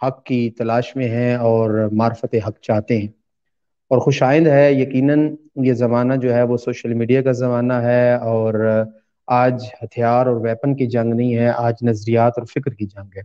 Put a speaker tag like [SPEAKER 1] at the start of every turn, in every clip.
[SPEAKER 1] حق کی تلاش میں ہیں اور معرفت حق چاہتے ہیں، اور خوش آئند ہے یقیناً یہ زمانہ جو ہے وہ سوشل میڈیا کا زمانہ ہے، اور آج ہتھیار اور ویپن کی جنگ نہیں ہے، آج نظریات اور فکر کی جنگ ہے۔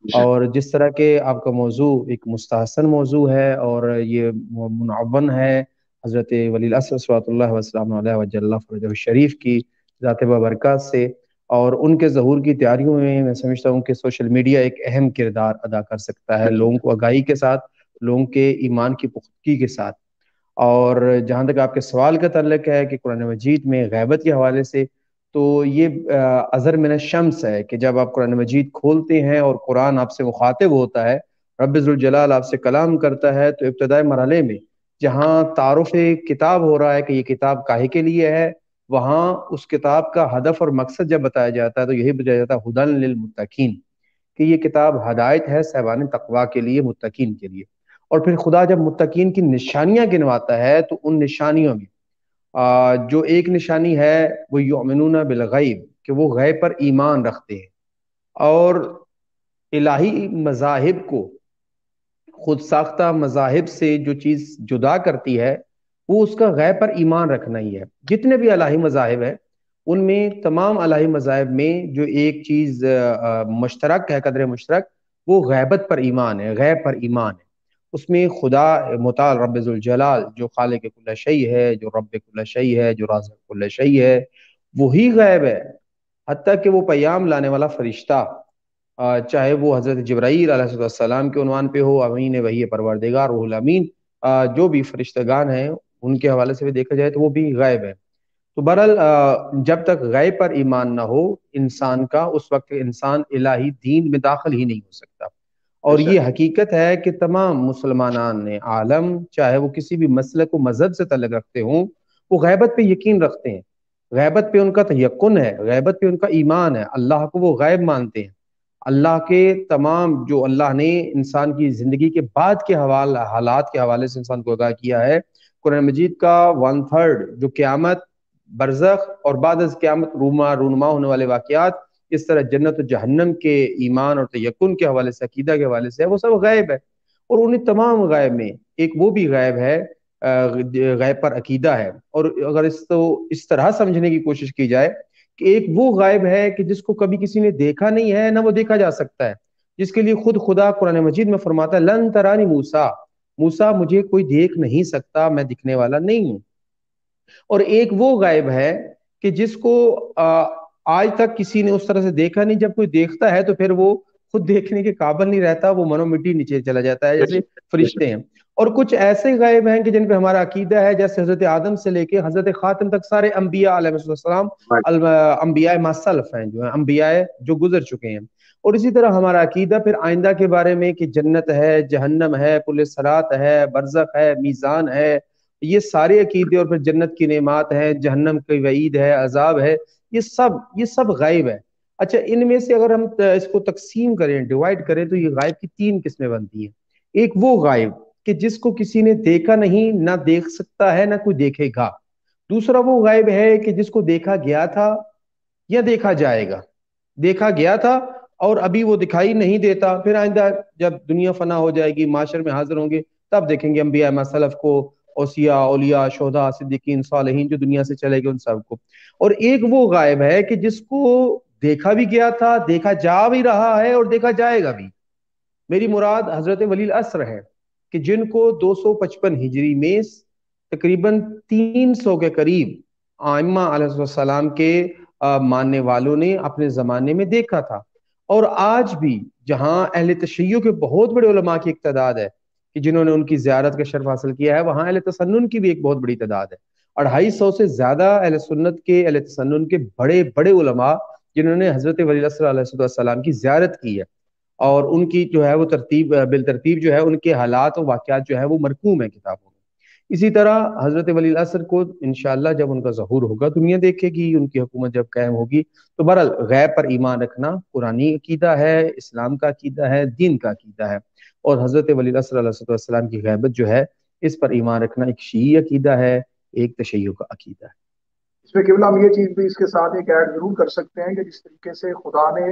[SPEAKER 1] اور جس طرح کے آپ کا موضوع ایک مستحسن موضوع ہے اور یہ منعون ہے حضرت ولی العصر صلوات اللہ وسلم علیہ وجل فرجہ الشریف کی ذات بابرکات سے، اور ان کے ظہور کی تیاریوں میں سمجھتا ہوں کہ سوشل میڈیا ایک اہم کردار ادا کر سکتا ہے، لوگوں کو آگاہی کے ساتھ، لوگوں کے ایمان کی پختگی کے ساتھ۔ اور جہاں تک آپ کے سوال کا تعلق ہے کہ قرآن مجید میں غیبت کے حوالے سے، تو یہ اظہر من الشمس ہے کہ جب آپ قرآن مجید کھولتے ہیں اور قرآن آپ سے مخاطب ہوتا ہے، رب ذوالجلال آپ سے کلام کرتا ہے، تو ابتدائی مرحلے میں جہاں تعارف کتاب ہو رہا ہے کہ یہ کتاب کاہے کے لیے ہے، وہاں اس کتاب کا ہدف اور مقصد جب بتایا جاتا ہے تو یہی بتایا جاتا ہے ہدی للمتقین، کہ یہ کتاب ہدایت ہے صاحبان تقویٰ کے لیے، متقین کے لیے۔ اور پھر خدا جب متقین کی نشانیاں گنواتا ہے تو ان نشانیوں میں جو ایک نشانی ہے وہ یؤمنون بالغیب، کہ وہ غیب پر ایمان رکھتے ہیں، اور الہی مذاہب کو خود ساختہ مذاہب سے جو چیز جدا کرتی ہے وہ اس کا غیب پر ایمان رکھنا ہی ہے۔ جتنے بھی الہی مذاہب ہیں ان میں، تمام الہی مذاہب میں جو ایک چیز مشترک ہے، قدر مشترک، وہ غیبت پر ایمان ہے، غیب پر ایمان ہے۔ اس میں خدا متعال رب ذوالجلال جو خالق کل شیء ہے، جو رب کل شیء ہے، جو رازق کل شیء ہے، وہی غیب ہے۔ حتیٰ کہ وہ پیام لانے والا فرشتہ، چاہے وہ حضرت جبرائیل علیہ السلام کے عنوان پہ ہو، امین وحی پروردگار، روح الامین، جو بھی فرشتگان ہیں ان کے حوالے سے بھی دیکھا جائے تو وہ بھی غیب ہے۔ تو بہرحال جب تک غیب پر ایمان نہ ہو انسان کا، اس وقت انسان الہی دین میں داخل ہی نہیں ہو سکتا۔ اور یہ حقیقت ہے کہ تمام مسلمانان عالم، چاہے وہ کسی بھی مسلک و مذہب سے تعلق رکھتے ہوں، وہ غیبت پہ یقین رکھتے ہیں، غیبت پہ ان کا تیقن ہے، غیبت پہ ان کا ایمان ہے، اللہ کو وہ غیب مانتے ہیں۔ اللہ کے تمام جو اللہ نے انسان کی زندگی کے بعد کے حالات کے حوالے سے انسان کو آگاہ کیا ہے، قرآن مجید کا 1/3 جو قیامت، برزخ اور بعد از قیامت رونما ہونے والے واقعات، اس طرح جنت و جہنم کے ایمان اور تیقن کے حوالے سے، عقیدہ کے حوالے سے، وہ سب غیب ہے۔ اور انہیں تمام غیب میں ایک وہ بھی غیب ہے، غیب پر عقیدہ ہے۔ اور اگر اس طرح سمجھنے کی کوشش کی جائے کہ ایک وہ غائب ہے کہ جس کو کبھی کسی نے دیکھا نہیں ہے، نہ وہ دیکھا جا سکتا ہے، جس کے لیے خود خدا قرآن مجید میں فرماتا ہے لن ترانی موسیٰ، موسیٰ مجھے کوئی دیکھ نہیں سکتا، میں دکھنے والا نہیں ہوں۔ اور ایک وہ غائب ہے کہ جس کو آج تک کسی نے اس طرح سے دیکھا نہیں، جب کوئی دیکھتا ہے تو پھر وہ خود دیکھنے کے قابل نہیں رہتا، وہ منو مٹی نیچے چلا جاتا ہے، جیسے فرشتے ہیں۔ اور کچھ ایسے غائب ہیں کہ جن پہ ہمارا عقیدہ ہے، جیسے حضرت آدم سے لے کے حضرت خاتم تک سارے انبیاء علیہ السلام، انبیاء ماسلف ہیں، جو ہیں انبیاء جو گزر چکے ہیں۔ اور اسی طرح ہمارا عقیدہ پھر آئندہ کے بارے میں کہ جنت ہے، جہنم ہے، پل صراط ہے، برزخ ہے، میزان ہے، یہ سارے عقیدے، اور پھر جنت کی نعمات ہیں، جہنم کی وعید ہے، عذاب ہے، یہ سب غائب ہے۔ اچھا، ان میں سے اگر ہم اس کو تقسیم کریں، ڈیوائیڈ کریں، تو یہ غائب کی 3 قسمیں بنتی ہیں۔ ایک وہ غائب کہ جس کو کسی نے دیکھا نہیں، نہ دیکھ سکتا ہے، نہ کوئی دیکھے گا۔ دوسرا وہ غائب ہے کہ جس کو دیکھا گیا تھا یا دیکھا جائے گا، دیکھا گیا تھا اور ابھی وہ دکھائی نہیں دیتا، پھر آئندہ جب دنیا فنا ہو جائے گی، معاشر میں حاضر ہوں گے، تب دیکھیں گے انبیاء سلف کو، اوصیاء، اولیاء، شہداء، صدیقین، صالحین جو دنیا سے چلے گئے ان سب کو۔ اور ایک وہ غائب ہے کہ جس کو دیکھا بھی گیا تھا، دیکھا جا بھی رہا ہے اور دیکھا جائے گا بھی۔ میری مراد حضرت ولی العصر ہے کہ جن کو 255 ہجری میں تقریباً 300 کے قریب ائمہ علیہ السلام کے ماننے والوں نے اپنے زمانے میں دیکھا تھا۔ اور آج بھی جہاں اہل تشیع کے بہت بڑے علماء کی ایک تعداد ہے کہ جنہوں نے ان کی زیارت کا شرف حاصل کیا ہے، وہاں اہل تسنن کی بھی ایک بہت بڑی تعداد ہے۔ 250 سے زیادہ اہل سنت کے، اہل تسنن کے بڑے بڑے علماء جنہوں نے حضرت ولی العصر علیہ السلام کی زیارت کی ہے، اور ان کی جو ہے وہ بالترتیب جو ہے ان کے حالات و واقعات جو ہے وہ مرقوم ہے کتابوں میں۔ اسی طرح حضرت ولی العصر کو انشاءاللہ جب ان کا ظہور ہوگا، دنیا دیکھے گی، ان کی حکومت جب قائم ہوگی، تو بہرحال غیب پر ایمان رکھنا قرآنی عقیدہ ہے، اسلام کا عقیدہ ہے، دین کا عقیدہ ہے۔ اور حضرت ولی العصر علیہ السلام کی غیبت جو ہے، اس پر ایمان رکھنا ایک شیعی عقیدہ ہے، ایک تشیع کا عقیدہ ہے۔
[SPEAKER 2] اس میں کیول ہم یہ چیز بھی اس کے ساتھ ایک ایڈ ضرور کر سکتے ہیں کہ جس طریقے سے خدا نے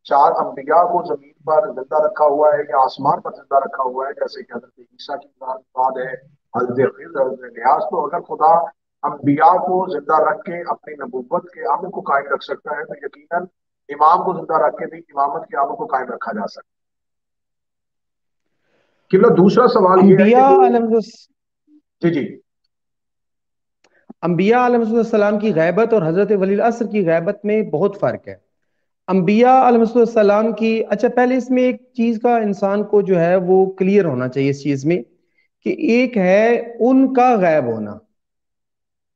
[SPEAKER 2] 4 انبیاء کو زمین پر زندہ رکھا ہوا ہے یا آسمان پر زندہ رکھا ہوا ہے، جیسے کہ حضرت عیسیٰ کی بات ہے، حضرت خضر، حضرت الیاس، تو اگر خدا انبیاء کو زندہ رکھ کے اپنی نبوت کے عمل کو قائم رکھ سکتا ہے تو یقیناً امام کو زندہ رکھ کے بھی امامت کے عمل کو قائم رکھا جا سکتا ہے۔ قبلہ دوسرا سوال یہ ہے کہ
[SPEAKER 1] انبیاء
[SPEAKER 2] جو
[SPEAKER 1] علیہ
[SPEAKER 2] جی جی
[SPEAKER 1] انبیاء علیہ السلام کی غیبت اور حضرت ولی العصر کی غیبت میں بہت فرق ہے۔ انبیاء علیہ السلام کی، اچھا پہلے اس میں ایک چیز کا انسان کو جو ہے وہ کلیئر ہونا چاہیے اس چیز میں، کہ ایک ہے ان کا غائب ہونا،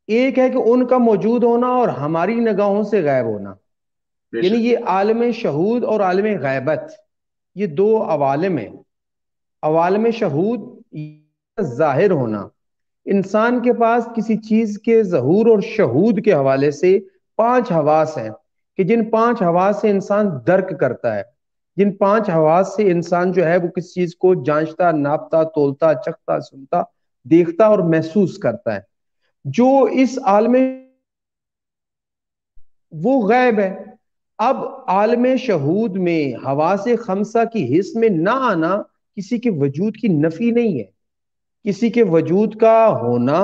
[SPEAKER 1] ایک ہے کہ ان کا موجود ہونا اور ہماری نگاہوں سے غائب ہونا۔
[SPEAKER 2] بے
[SPEAKER 1] یعنی
[SPEAKER 2] شک
[SPEAKER 1] یہ عالم شہود اور عالم غیبت، یہ دو عوالم ہیں۔ عوالم شہود ظاہر ہونا، انسان کے پاس کسی چیز کے ظہور اور شہود کے حوالے سے 5 حواس ہیں، کہ جن 5 حواس سے انسان درک کرتا ہے، جن 5 حواس سے انسان جو ہے وہ کسی چیز کو جانچتا، ناپتا، تولتا، چکھتا، سنتا، دیکھتا اور محسوس کرتا ہے۔ جو اس عالم وہ غیب ہے۔ اب عالم شہود میں حواس خمسہ کی حص میں نہ آنا کسی کے وجود کی نفی نہیں ہے، کسی کے وجود کا ہونا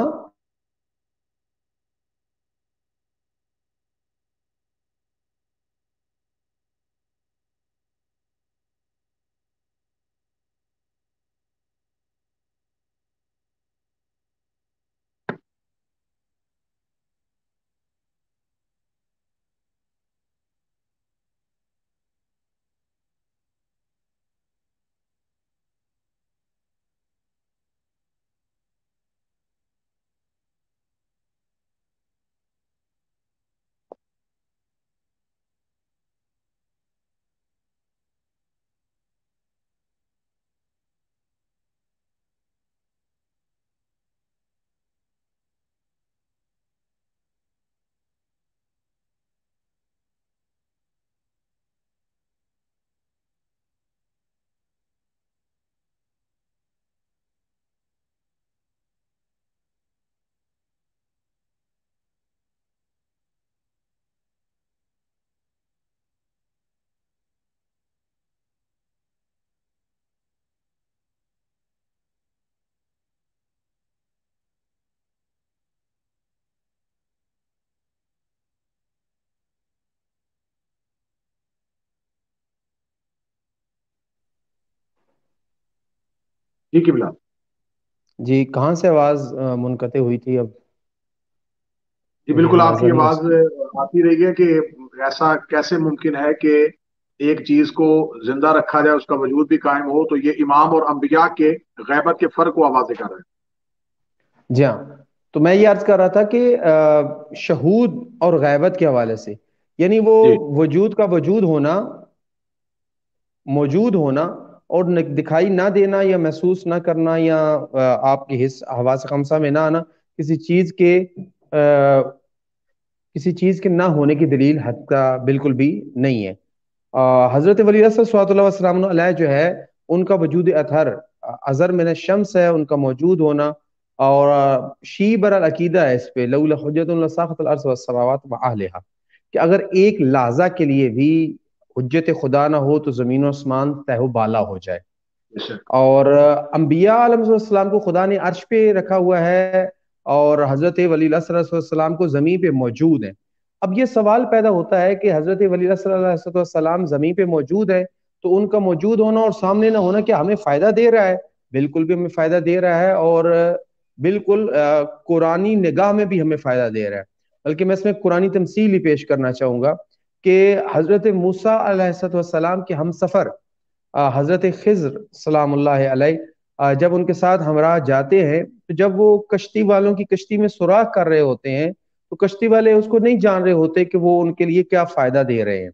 [SPEAKER 2] جی قبلہ
[SPEAKER 1] جی کہاں سے آواز منقطع ہوئی تھی؟ اب
[SPEAKER 2] جی
[SPEAKER 1] مجھے
[SPEAKER 2] بالکل آپ
[SPEAKER 1] اندازہ
[SPEAKER 2] کی
[SPEAKER 1] نہیں
[SPEAKER 2] آواز
[SPEAKER 1] اس
[SPEAKER 2] آتی رہی ہے کہ ایسا کیسے ممکن ہے کہ ایک چیز کو زندہ رکھا جائے، اس کا وجود بھی قائم ہو، تو یہ امام اور انبیاء کے غیبت کے فرق کو واضح کر رہے ہیں۔
[SPEAKER 1] جی ہاں، تو میں یہ عرض کر رہا تھا کہ شہود اور غیبت کے حوالے سے، یعنی وہ
[SPEAKER 2] جی
[SPEAKER 1] وجود کا وجود ہونا، موجود ہونا، اور دکھائی نہ دینا یا محسوس نہ کرنا، یا آپ کی حس حواس خمسہ میں نہ آنا کسی چیز کے کسی چیز کے نہ ہونے کی دلیل حد کا بالکل بھی نہیں ہے۔ حضرت ولی اللہ صلی اللہ علیہ وسلم علیہ جو ہے ان کا وجود اطہر ازر من الشمس ہے، ان کا موجود ہونا، اور شیبر العقیدہ ہے اس پہ لولا حجت لساخت الارض والسماوات واہلھا، کہ اگر ایک لحظہ کے لیے بھی حجت خدا نہ ہو تو زمین و آسمان تہ و بالا ہو جائے۔
[SPEAKER 2] بے شک
[SPEAKER 1] اور انبیاء علیہ السلام کو خدا نے عرش پہ رکھا ہوا ہے، اور حضرت ولی اللہ صلی اللہ علیہ وسلم کو زمین پہ موجود ہیں۔ اب یہ سوال پیدا ہوتا ہے کہ حضرت ولی اللہ صلی اللہ علیہ وسلم زمین پہ موجود ہے تو ان کا موجود ہونا اور سامنے نہ ہونا کیا ہمیں فائدہ دے رہا ہے؟ بالکل بھی ہمیں فائدہ دے رہا ہے، اور بالکل قرآنی نگاہ میں بھی ہمیں فائدہ دے رہا ہے۔ بلکہ میں اس میں قرآنی تمثیل ہی پیش کرنا چاہوں گا کہ حضرت موسیٰ علیہ السلام کے ہم سفر حضرت خضر سلام اللہ علیہ جب ان کے ساتھ ہمراہ جاتے ہیں تو جب وہ کشتی والوں کی کشتی میں سوراخ کر رہے ہوتے ہیں تو کشتی والے اس کو نہیں جان رہے ہوتے کہ وہ ان کے لیے کیا فائدہ دے رہے ہیں۔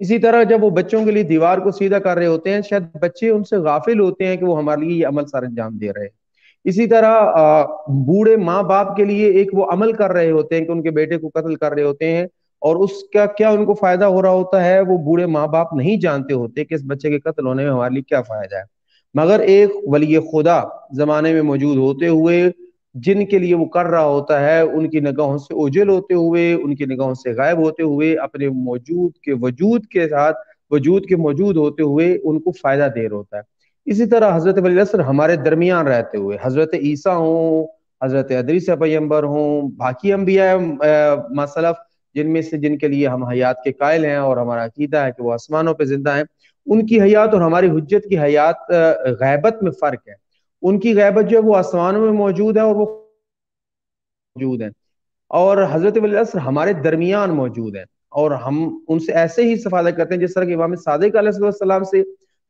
[SPEAKER 1] اسی طرح جب وہ بچوں کے لیے دیوار کو سیدھا کر رہے ہوتے ہیں، شاید بچے ان سے غافل ہوتے ہیں کہ وہ ہمارے لیے یہ عمل سر انجام دے رہے ہیں۔ اسی طرح بوڑھے ماں باپ کے لیے ایک وہ عمل کر رہے ہوتے ہیں کہ ان کے بیٹے کو قتل کر رہے ہوتے ہیں، اور اس کا کیا ان کو فائدہ ہو رہا ہوتا ہے وہ بوڑھے ماں باپ نہیں جانتے ہوتے کہ اس بچے کے قتل ہونے میں ہمارے لیے کیا فائدہ ہے۔ مگر ایک ولی خدا زمانے میں موجود ہوتے ہوئے جن کے لیے وہ کر رہا ہوتا ہے ان کی نگاہوں سے اوجھل ہوتے ہوئے، ان کی نگاہوں سے غائب ہوتے ہوئے، اپنے وجود کے ساتھ، وجود کے موجود ہوتے ہوئے ان کو فائدہ دے رہا ہوتا ہے۔ اسی طرح حضرت ولی العصر ہمارے درمیان رہتے ہوئے، حضرت عیسیٰ ہوں، حضرت ادریس پیغمبر ہوں، باقی انبیاء مسلف جن میں سے جن کے لیے ہم حیات کے قائل ہیں اور ہمارا عقیدہ ہے کہ وہ آسمانوں پہ زندہ ہیں، ان کی حیات اور ہماری حجت کی حیات غیبت میں فرق ہے۔ ان کی غیبت جو ہے وہ آسمانوں میں موجود ہے اور وہ موجود ہے، اور حضرت ولی العصر ہمارے درمیان موجود ہے، اور ہم ان سے ایسے ہی استفادہ کرتے ہیں جس طرح کہ امام صادق علیہ السلام سے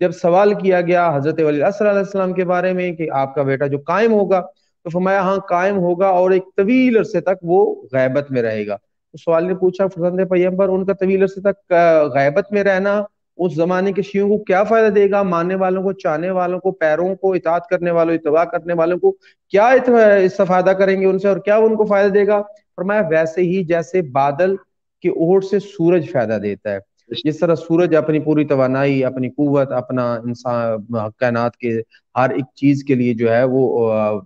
[SPEAKER 1] جب سوال کیا گیا حضرت ولی العصر علیہ السلام کے بارے میں کہ آپ کا بیٹا جو قائم ہوگا، تو فرمایا ہاں قائم ہوگا اور ایک طویل عرصے تک وہ غیبت میں رہے گا۔ تو سوال نے پوچھا فرزند پیغمبر ان کا طویل عرصے تک غیبت میں رہنا اس زمانے کے شیعوں کو کیا فائدہ دے گا؟ ماننے والوں کو، چاہنے والوں کو، پیروں کو، اطاعت کرنے والوں، اتباع کرنے والوں کو کیا استفادہ کریں گے ان سے، اور کیا ان کو فائدہ دے گا؟ فرمایا ویسے ہی جیسے بادل کی اوٹ سے سورج فائدہ دیتا ہے، جس طرح سورج اپنی پوری توانائی، اپنی قوت، اپنا انسان کائنات کے ہر ایک چیز کے لیے جو ہے وہ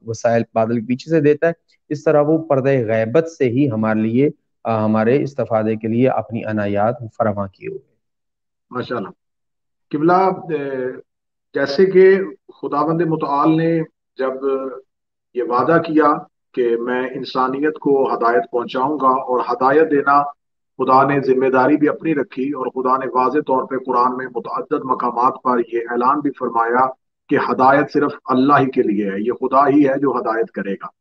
[SPEAKER 1] وسائل بادل کے پیچھے سے دیتا ہے، اس طرح وہ پردہ غیبت سے ہی ہمارے لیے ہمارے استفادے کے لیے اپنی عنایات فراہم کیے ہوئے۔
[SPEAKER 2] ماشاء اللہ قبلہ، جیسے کہ خداوند متعال نے جب یہ وعدہ کیا کہ میں انسانیت کو ہدایت پہنچاؤں گا، اور ہدایت دینا خدا نے ذمہ داری بھی اپنی رکھی، اور خدا نے واضح طور پہ قرآن میں متعدد مقامات پر یہ اعلان بھی فرمایا کہ ہدایت صرف اللہ ہی کے لیے ہے، یہ خدا ہی ہے جو ہدایت کرے گا۔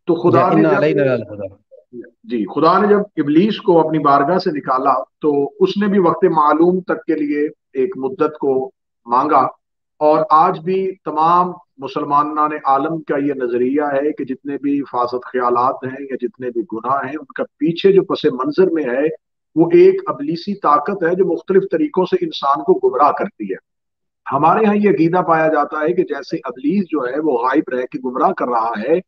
[SPEAKER 2] تو خدا نے
[SPEAKER 1] اِنَّا
[SPEAKER 2] جب
[SPEAKER 1] عَلَيْنَا الْهُدَىٰ۔
[SPEAKER 2] جی خدا نے جب ابلیس کو اپنی بارگاہ سے نکالا تو اس نے بھی وقت معلوم تک کے لیے ایک مدت کو مانگا، اور آج بھی تمام مسلمانان عالم کا یہ نظریہ ہے کہ جتنے بھی فاسد خیالات ہیں یا جتنے بھی گناہ ہیں، ان کا پیچھے جو پس منظر میں ہے وہ ایک ابلیسی طاقت ہے جو مختلف طریقوں سے انسان کو گمراہ کرتی ہے۔ ہمارے ہاں یہ عقیدہ پایا جاتا ہے کہ جیسے ابلیس جو ہے وہ غائب رہ کے گمراہ کر رہا ہے،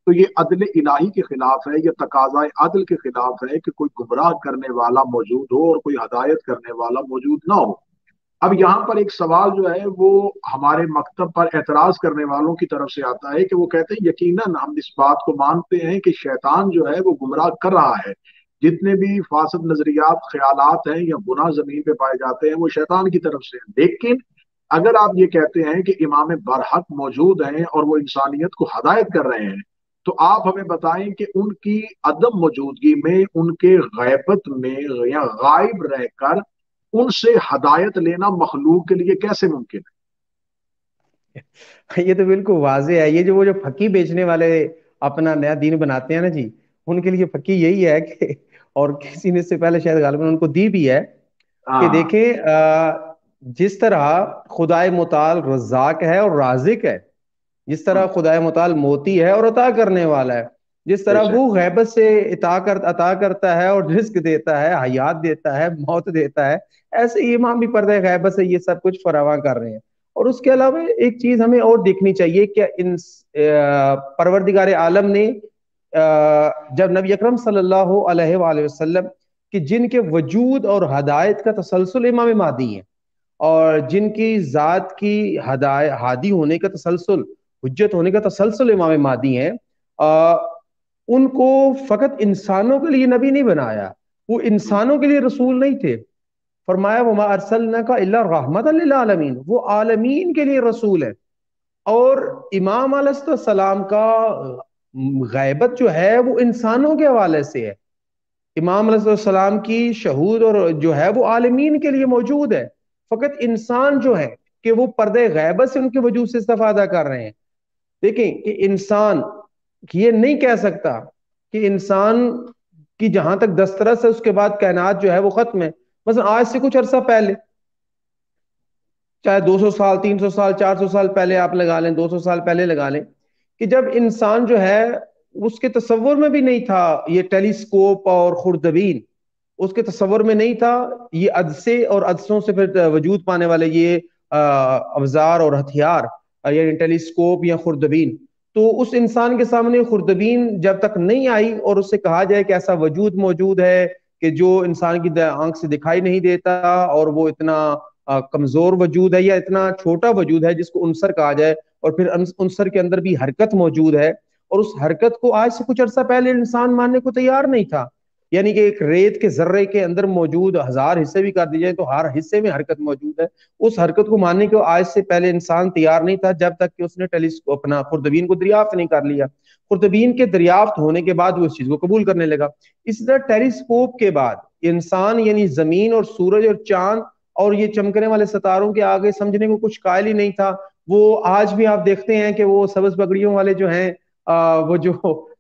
[SPEAKER 2] تو یہ عدل الہی کے خلاف ہے، یہ تقاضۂ عدل کے خلاف ہے کہ کوئی گمراہ کرنے والا موجود ہو اور کوئی ہدایت کرنے والا موجود نہ ہو۔ اب یہاں پر ایک سوال جو ہے وہ ہمارے مکتب پر اعتراض کرنے والوں کی طرف سے آتا ہے کہ وہ کہتے ہیں یقیناً ہم اس بات کو مانتے ہیں کہ شیطان جو ہے وہ گمراہ کر رہا ہے، جتنے بھی فاسد نظریات، خیالات ہیں یا گناہ زمین پہ پائے جاتے ہیں وہ شیطان کی طرف سے ہیں، لیکن اگر آپ یہ کہتے ہیں کہ امام برحق موجود ہیں اور وہ انسانیت کو ہدایت کر رہے ہیں، تو آپ ہمیں بتائیں کہ ان کی عدم موجودگی میں، ان کے غیبت میں یا غائب رہ کر ان سے ہدایت لینا مخلوق کے لیے کیسے ممکن
[SPEAKER 1] یہ تو بالکل واضح ہے، یہ جو وہ جو پھکی بیچنے والے اپنا نیا دین بناتے ہیں نا جی، ان کے لیے پھکی یہی ہے کہ، اور کسی نے اس سے پہلے شاید غالباً ان کو دی بھی ہے،
[SPEAKER 2] ہے؟
[SPEAKER 1] کہ
[SPEAKER 2] ہاں
[SPEAKER 1] دیکھیں جس طرح خدائے متعال رزاق ہے اور رازق ہے، جس طرح خدائے متعال موتی ہے اور عطا کرنے والا ہے، جس
[SPEAKER 2] بے
[SPEAKER 1] طرح
[SPEAKER 2] شک،
[SPEAKER 1] وہ غیبت سے عطا کرتا ہے اور رزق دیتا ہے، حیات دیتا ہے، موت دیتا ہے، ایسے ہی امام بھی پردہ غیبت سے یہ سب کچھ فراواں کر رہے ہیں۔ اور اس کے علاوہ ایک چیز ہمیں اور دیکھنی چاہیے کہ ان پروردگار عالم نے جب نبی اکرم صلی اللہ علیہ وآلہ وسلم کہ جن کے وجود اور ہدایت کا تسلسل امام مہدی ہیں، اور جن کی ذات کی ہادی ہونے کا تسلسل، حجت ہونے کا تسلسل امام مہدی ہیں، ان کو فقط انسانوں کے لیے نبی نہیں بنایا، وہ انسانوں کے لیے رسول نہیں تھے۔ فرمایا وما ارسلناک الا رحمتا للعالمین، وہ عالمین کے لیے رسول ہے۔ اور امام علیہ السلام کا غیبت جو ہے وہ انسانوں کے حوالے سے ہے، امام علیہ السلام کی شہود اور جو ہے وہ عالمین کے لیے موجود ہے، فقط انسان جو ہے کہ وہ پردے غیبت سے ان کے وجود سے استفادہ کر رہے ہیں۔ دیکھیں کہ انسان یہ نہیں کہہ سکتا کہ انسان کی جہاں تک دسترس ہے اس کے بعد کائنات جو ہے وہ ختم ہے۔ مثلا آج سے کچھ عرصہ پہلے، چاہے 200 سال، 300 سال، 400 سال پہلے آپ لگا لیں، 200 سال پہلے لگا لیں، کہ جب انسان جو ہے اس کے تصور میں بھی نہیں تھا یہ ٹیلیسکوپ اور خوردبین، اس کے تصور میں نہیں تھا یہ عدسے اور عدسوں سے پھر وجود پانے والے یہ اوزار اور ہتھیار، یا ٹیلیسکوپ یا خوردبین۔ تو اس انسان کے سامنے خوردبین جب تک نہیں آئی اور اس سے کہا جائے کہ ایسا وجود موجود ہے کہ جو انسان کی آنکھ سے دکھائی نہیں دیتا، اور وہ اتنا کمزور وجود ہے یا اتنا چھوٹا وجود ہے جس کو عنصر کہا جائے، اور پھر عنصر کے اندر بھی حرکت موجود ہے، اور اس حرکت کو آج سے کچھ عرصہ پہلے انسان ماننے کو تیار نہیں تھا. یعنی کہ ایک ریت کے ذرے کے اندر موجود 1000 حصے بھی کر دی جائے تو ہر حصے میں حرکت موجود ہے. اس حرکت کو ماننے کو آج سے پہلے انسان تیار نہیں تھا جب تک کہ اس نے اپنا خوردبین کو دریافت نہیں کر لیا. خوردبین کے دریافت ہونے کے بعد وہ اس چیز کو قبول کرنے لگا. اسی طرح ٹیلیسکوپ کے بعد انسان یعنی زمین اور سورج اور چاند اور یہ چمکنے والے ستاروں کے آگے سمجھنے کو کچھ قائل ہی نہیں تھا. وہ آج بھی آپ دیکھتے ہیں کہ وہ سبز پگڑیوں والے جو ہیں وہ جو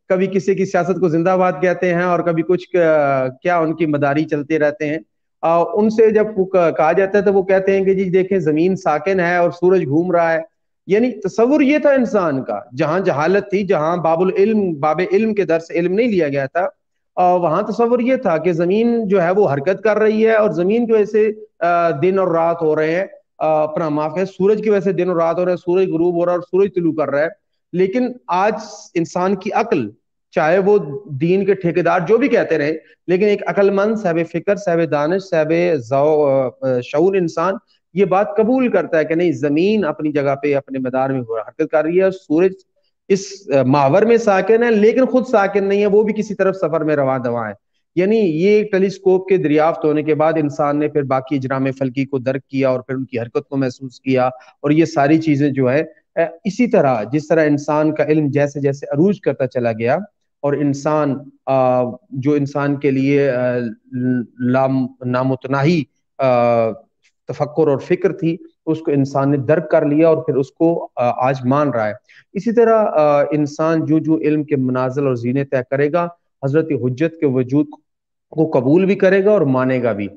[SPEAKER 1] کبھی کسی کی سیاست کو زندہ باد کہتے ہیں اور کبھی کچھ کیا ان کی مداری چلتے رہتے ہیں. ان سے جب کہا جاتا ہے تو وہ کہتے ہیں کہ جی دیکھیں زمین ساکن ہے اور سورج گھوم رہا ہے. یعنی تصور یہ تھا انسان کا, جہاں جہالت تھی, جہاں باب علم کے در سے علم نہیں لیا گیا تھا, وہاں تصور یہ تھا کہ زمین جو ہے وہ حرکت کر رہی ہے اور زمین کی وجہ سے دن اور رات ہو رہے ہیں, اپنا معاف ہے سورج کی وجہ سے دن اور رات ہو رہے ہیں, سورج غروب ہو رہا ہے اور سورج طلوع کر رہا ہے. لیکن آج انسان کی عقل, چاہے وہ دین کے ٹھیکیدار جو بھی کہتے رہے, لیکن ایک عقل مند, صاحب فکر, صاحب دانش, صاحب شعور انسان یہ بات قبول کرتا ہے کہ نہیں, زمین اپنی جگہ پہ اپنے مدار میں حرکت کر رہی ہے, سورج اس محور میں ساکن ہے لیکن خود ساکن نہیں ہے, وہ بھی کسی طرف سفر میں رواں دواں ہے. یعنی یہ ٹیلیسکوپ کے دریافت ہونے کے بعد انسان نے پھر باقی اجرام فلکی کو درک کیا اور پھر ان کی حرکت کو محسوس کیا, اور یہ ساری چیزیں جو ہے اسی طرح جس طرح انسان کا علم جیسے جیسے عروج کرتا چلا گیا اور انسان جو انسان کے لیے نامتناہی تفکر اور فکر تھی اس کو انسان نے درک کر لیا اور پھر اس کو آج مان رہا ہے. اسی طرح انسان جو جو علم کے منازل اور زینے طے کرے گا, حضرت حجت کے وجود کو قبول بھی کرے گا اور مانے گا بھی.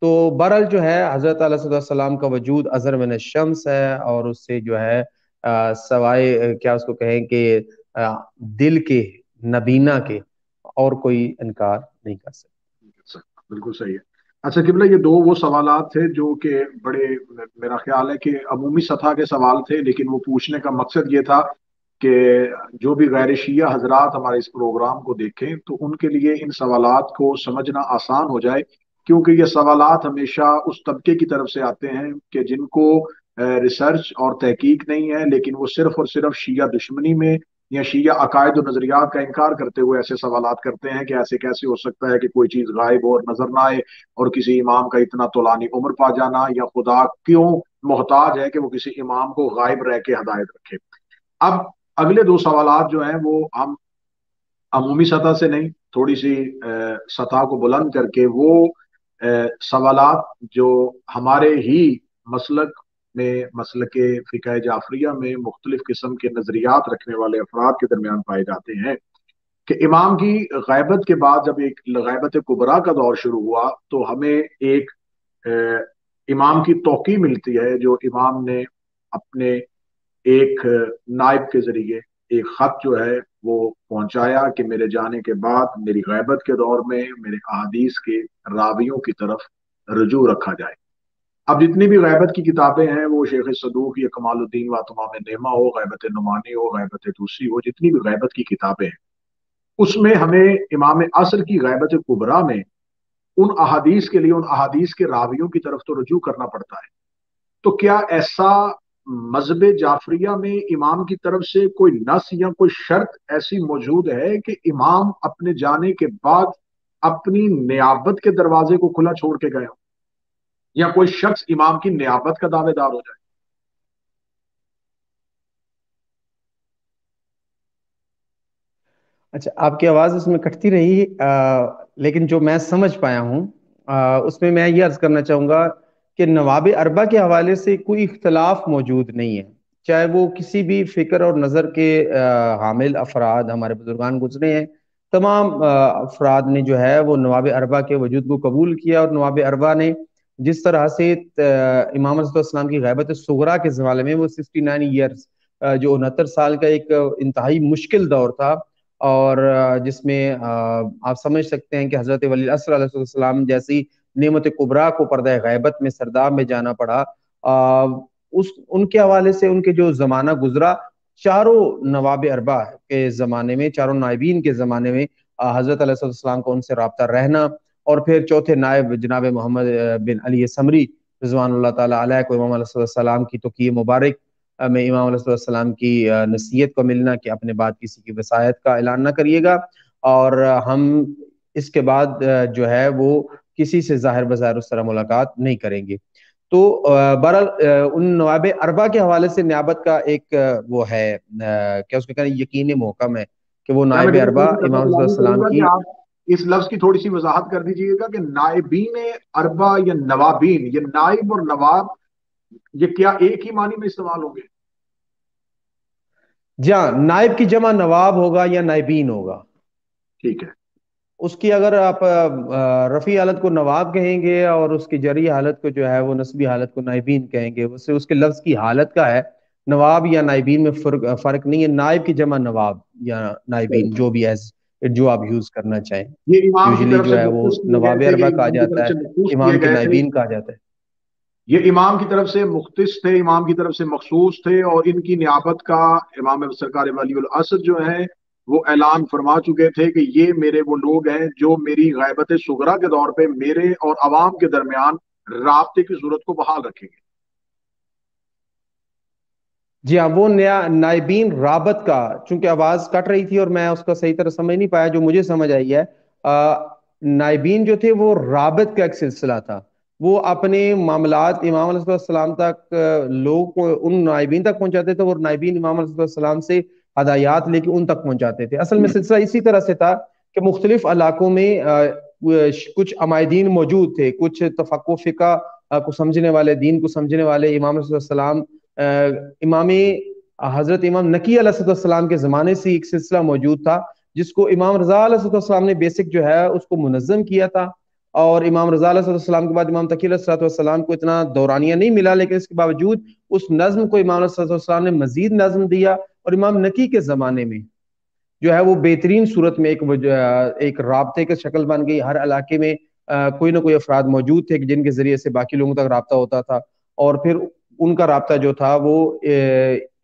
[SPEAKER 1] تو بہرحال جو ہے حضرت علیہ السلام کا وجود ازہر من الشمس ہے, اور اس سے جو ہے سوائے کیا اس کو کہیں کہ دل کے نبینا کے اور کوئی انکار نہیں کر سکتا.
[SPEAKER 2] بالکل صحیح ہے. اچھا قبلہ, یہ دو وہ سوالات تھے جو کہ بڑے, میرا خیال ہے کہ عمومی سطح کے سوال تھے, لیکن وہ پوچھنے کا مقصد یہ تھا کہ جو بھی غیر شیعہ حضرات ہمارے اس پروگرام کو دیکھیں تو ان کے لیے ان سوالات کو سمجھنا آسان ہو جائے, کیونکہ یہ سوالات ہمیشہ اس طبقے کی طرف سے آتے ہیں کہ جن کو ریسرچ اور تحقیق نہیں ہے, لیکن وہ صرف اور صرف شیعہ دشمنی میں یا شیعہ عقائد و نظریات کا انکار کرتے ہوئے ایسے سوالات کرتے ہیں کہ ایسے کیسے ہو سکتا ہے کہ کوئی چیز غائب ہو اور نظر نہ آئے, اور کسی امام کا اتنا طولانی عمر پا جانا, یا خدا کیوں محتاج ہے کہ وہ کسی امام کو غائب رہ کے ہدایت رکھے. اب اگلے دو سوالات جو ہیں وہ ہم عمومی سطح سے نہیں, تھوڑی سی سطح کو بلند کر کے وہ سوالات جو ہمارے ہی مسلک میں, مسلک فقہ جعفریہ میں مختلف قسم کے نظریات رکھنے والے افراد کے درمیان پائے جاتے ہیں, کہ امام کی غیبت کے بعد جب ایک غیبت کبریٰ کا دور شروع ہوا تو ہمیں ایک امام کی توقیع ملتی ہے, جو امام نے اپنے ایک نائب کے ذریعے ایک خط جو ہے وہ پہنچایا کہ میرے جانے کے بعد میری غیبت کے دور میں میرے احادیث کے راویوں کی طرف رجوع رکھا جائے. اب جتنی بھی غیبت کی کتابیں ہیں, وہ شیخ صدوق یا کمال الدین و تمام نعمہ ہو, غیبت نعمانی ہو, غیبت توسی ہو, جتنی بھی غیبت کی کتابیں ہیں اس میں ہمیں امام عصر کی غیبت کبریٰ میں ان احادیث کے لیے ان احادیث کے راویوں کی طرف تو رجوع کرنا پڑتا ہے. تو کیا ایسا مذہب جعفریہ میں امام کی طرف سے کوئی نص یا کوئی شرط ایسی موجود ہے کہ امام اپنے جانے کے بعد اپنی نیابت کے دروازے کو کھلا چھوڑ کے گئے ہوں, یا کوئی شخص امام کی نیابت کا دعوے دار ہو جائے؟
[SPEAKER 1] اچھا, آپ کی آواز اس میں کٹتی رہی, لیکن جو میں سمجھ پایا ہوں اس میں یہ عرض کرنا چاہوں گا کہ نواب اربع کے حوالے سے کوئی اختلاف موجود نہیں ہے, چاہے وہ کسی بھی فکر اور نظر کے حامل افراد ہمارے بزرگان گزرے ہیں, تمام افراد نے جو ہے وہ نواب اربع کے وجود کو قبول کیا, اور نواب اربع نے جس طرح سے امام علیہ السلام کی غیبت صغریٰ کے حوالے میں وہ 69 ایئرز جو 69 سال کا ایک انتہائی مشکل دور تھا, اور جس میں آپ سمجھ سکتے ہیں کہ حضرت ولی العصر علیہ السلام جیسی نعمت کبریٰ کو پردہ غیبت میں سرداب میں جانا پڑا, ان کے حوالے سے ان کے جو زمانہ گزرا, چاروں نواب اربع کے زمانے میں, چاروں نائبین کے زمانے میں حضرت علیہ السلام کو ان سے رابطہ رہنا, اور پھر چوتھے نائب جناب محمد بن علی سمری رضوان اللہ تعالیٰ علیہ کو امام علیہ السلام کی توقیع مبارک میں امام علیہ السلام کی نصیحت کو ملنا کہ اپنے بعد کسی کی وصایت کا اعلان نہ کریے گا، اور ہم اس کے بعد جو ہے وہ کسی سے ظاہر بظاہر اس طرح ملاقات نہیں کریں گے۔ تو بہرحال ان نواب اربع کے حوالے سے نیابت کا ایک وہ ہے، کیا اس کو کہنا، یقین محکم ہے کہ وہ
[SPEAKER 2] میں
[SPEAKER 1] نائب
[SPEAKER 2] مجھے
[SPEAKER 1] اربع
[SPEAKER 2] تھوڑی سی
[SPEAKER 1] امام صلی اللہ
[SPEAKER 2] غلامی
[SPEAKER 1] علیہ
[SPEAKER 2] کروں
[SPEAKER 1] وسلم
[SPEAKER 2] گا کہ
[SPEAKER 1] کی۔
[SPEAKER 2] آپ اس لفظ کی تھوڑی سی وضاحت کر دیجیے گا کہ نائبین اربع یا نوابین، یہ نائب اور نواب یہ کیا ایک ہی معنی میں استعمال ہوں گے؟
[SPEAKER 1] جی ہاں، نائب کی جمع نواب ہوگا یا نائبین ہوگا۔
[SPEAKER 2] ٹھیک ہے۔
[SPEAKER 1] اس کی اگر آپ رفیع حالت کو نواب کہیں گے اور اس کی جری حالت کو جو ہے وہ نسبی حالت کو نائبین کہیں گے، اس کے لفظ کی حالت کا ہے، نواب یا نائبین میں فرق نہیں ہے۔ نائب کی جمع نواب یا نائبین، جو بھی جو آپ یوز کرنا چاہیں۔
[SPEAKER 2] یہ امام کی
[SPEAKER 1] یوزلی
[SPEAKER 2] طرف سے
[SPEAKER 1] جو ہے وہ
[SPEAKER 2] مختص کیے
[SPEAKER 1] نواب
[SPEAKER 2] گئے تھے،
[SPEAKER 1] اربع
[SPEAKER 2] یہ
[SPEAKER 1] کہا
[SPEAKER 2] امام کی
[SPEAKER 1] جاتا
[SPEAKER 2] طرف
[SPEAKER 1] ہے،
[SPEAKER 2] سے مخصوص
[SPEAKER 1] امام
[SPEAKER 2] کیے
[SPEAKER 1] کے
[SPEAKER 2] گئے تھے،
[SPEAKER 1] نائبین کہا جاتا ہے۔
[SPEAKER 2] یہ امام کی طرف سے مختص تھے، امام کی طرف سے مخصوص تھے، اور ان کی نیابت کا امام سرکار ولی الاسد جو ہے وہ اعلان فرما چکے تھے کہ یہ میرے وہ لوگ ہیں جو میری غیبت صغرا کے دور پہ میرے اور عوام کے درمیان رابطے کی صورت کو بحال رکھیں گے۔
[SPEAKER 1] جی ہاں، وہ نائبین رابط کا، چونکہ آواز کٹ رہی تھی اور میں اس کا صحیح طرح سمجھ نہیں پایا، جو مجھے سمجھ آئی ہے نائبین جو تھے وہ رابط کا ایک سلسلہ تھا، وہ اپنے معاملات امام علیہ السلام تک لوگ کو ان نائبین تک پہنچاتے تھے، اور نائبین امام علیہ السلام سے ہدایات لے کے ان تک پہنچاتے تھے۔ اصل میں سلسلہ اسی طرح سے تھا کہ مختلف علاقوں میں کچھ عمائدین موجود تھے، کچھ تفقہ و فقہ کو سمجھنے والے، دین کو سمجھنے والے امام علیہ السلام امام حضرت امام نقی علیہ السلام کے زمانے سے ایک سلسلہ موجود تھا، جس کو امام رضا علیہ السلام نے بیسک جو ہے اس کو منظم کیا تھا، اور امام رضا علیہ السلام کے بعد امام تقی علیہ السلام کو اتنا دورانیہ نہیں ملا، لیکن اس کے باوجود اس نظم کو امام علیہ السلام نے مزید نظم دیا، اور امام نقی کے زمانے میں جو ہے وہ بہترین صورت میں ایک رابطے کی شکل بن گئی۔ ہر علاقے میں کوئی نہ کوئی افراد موجود تھے جن کے ذریعے سے باقی لوگوں تک رابطہ ہوتا تھا، اور پھر ان کا رابطہ جو تھا وہ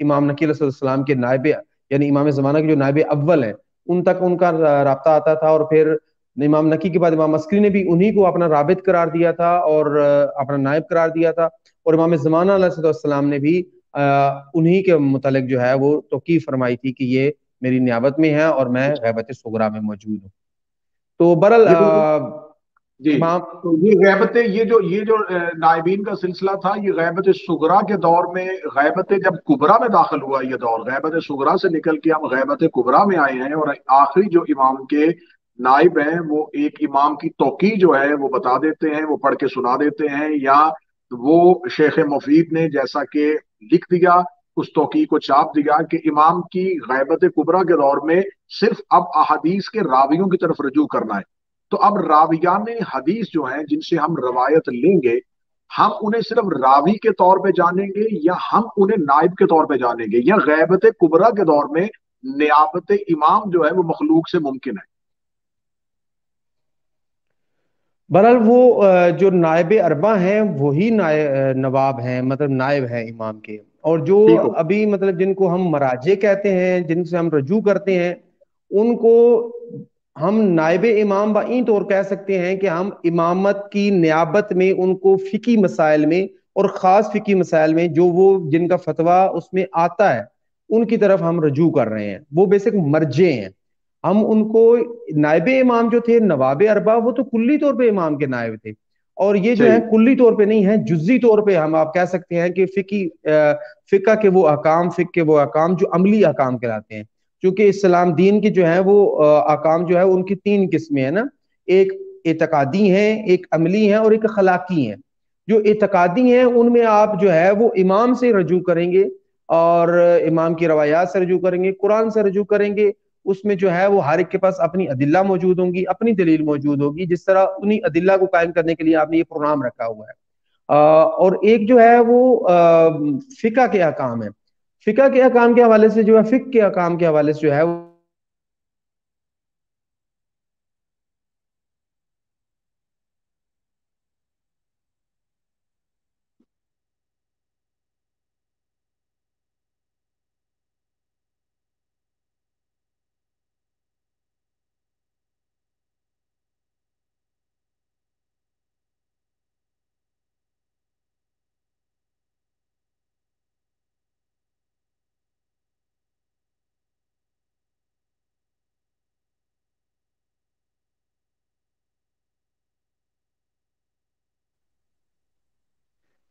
[SPEAKER 1] امام نقی علیہ السلام کے نائب، یعنی امام زمانہ کے جو نائب اول ہیں، ان تک ان کا رابطہ آتا تھا، اور پھر امام نقی کے بعد امام عسکری نے بھی انہی کو اپنا رابط قرار دیا تھا اور اپنا نائب قرار دیا تھا، اور امام زمانہ علیہ السلام نے بھی انہی کے متعلق جو ہے وہ توقیف فرمائی تھی کہ یہ میری نیابت میں ہے اور میں غیبت صغرا میں موجود ہوں۔ تو برحال
[SPEAKER 2] یہ تو جی،
[SPEAKER 1] امام
[SPEAKER 2] تو یہ جو نائبین کا سلسلہ تھا، یہ غیبت صغرا کے دور میں، غیبت جب کبرا میں داخل ہوا یہ دور، غیبت صغرا سے نکل کے ہم غیبت کبرا میں آئے ہیں، اور آخری جو امام کے نائب ہیں وہ ایک امام کی توقیع جو ہے وہ بتا دیتے ہیں، وہ پڑھ کے سنا دیتے ہیں، یا وہ شیخ مفید نے جیسا کہ لکھ دیا، اس توقیع کو چھاپ دیا کہ امام کی غیبت کبرا کے دور میں صرف اب احادیث کے راویوں کی طرف رجوع کرنا ہے۔ تو اب راویان حدیث جو ہیں جن سے ہم روایت لیں گے، ہم انہیں صرف راوی کے طور پہ جانیں گے، یا ہم انہیں نائب کے طور پہ جانیں گے، یا غیبت کبرا کے دور میں نیابت امام جو ہے وہ مخلوق سے ممکن ہے؟
[SPEAKER 1] بہرحال وہ جو نائب اربع ہیں وہی نواب ہیں، مطلب نائب ہیں امام کے، اور جو
[SPEAKER 2] ٹھیک ہو۔
[SPEAKER 1] ابھی مطلب جن کو ہم مراجع کہتے ہیں، جن سے ہم رجوع کرتے ہیں، ان کو ہم نائب امام بائیں طور کہہ سکتے ہیں کہ ہم امامت کی نیابت میں ان کو فقی مسائل میں، اور خاص فقی مسائل میں جو وہ جن کا فتویٰ اس میں آتا ہے، ان کی طرف ہم رجوع کر رہے ہیں، وہ بیسک مرجع ہیں ہم ان کو۔ نائب امام جو تھے نواب اربع، وہ تو کلی طور پہ امام کے نائب تھے، اور یہ جو ہے
[SPEAKER 2] صحیح۔
[SPEAKER 1] کلی طور پہ نہیں ہے، جزی طور پہ ہم آپ کہہ سکتے ہیں کہ فقہ کے وہ احکام، فقہ کے وہ احکام جو عملی احکام کہلاتے ہیں، کیونکہ اسلام دین کی جو ہے وہ احکام جو ہے ان کی تین قسمیں ہیں نا، ایک اعتقادی ہیں، ایک عملی ہیں، اور ایک اخلاقی ہیں۔ جو اعتقادی ہیں ان میں آپ جو ہے وہ امام سے رجوع کریں گے، اور امام کی روایات سے رجوع کریں گے، قرآن سے رجوع کریں گے، اس میں جو ہے وہ ہر ایک کے پاس اپنی ادلہ موجود ہوں گی، اپنی دلیل موجود ہوگی، جس طرح انہی ادلہ کو قائم کرنے کے لیے آپ نے یہ پروگرام رکھا ہوا ہے۔ اور ایک جو ہے وہ فقہ کے احکام ہے، فقہ کے احکام کے حوالے سے جو ہے، فقہ کے احکام کے حوالے سے جو ہے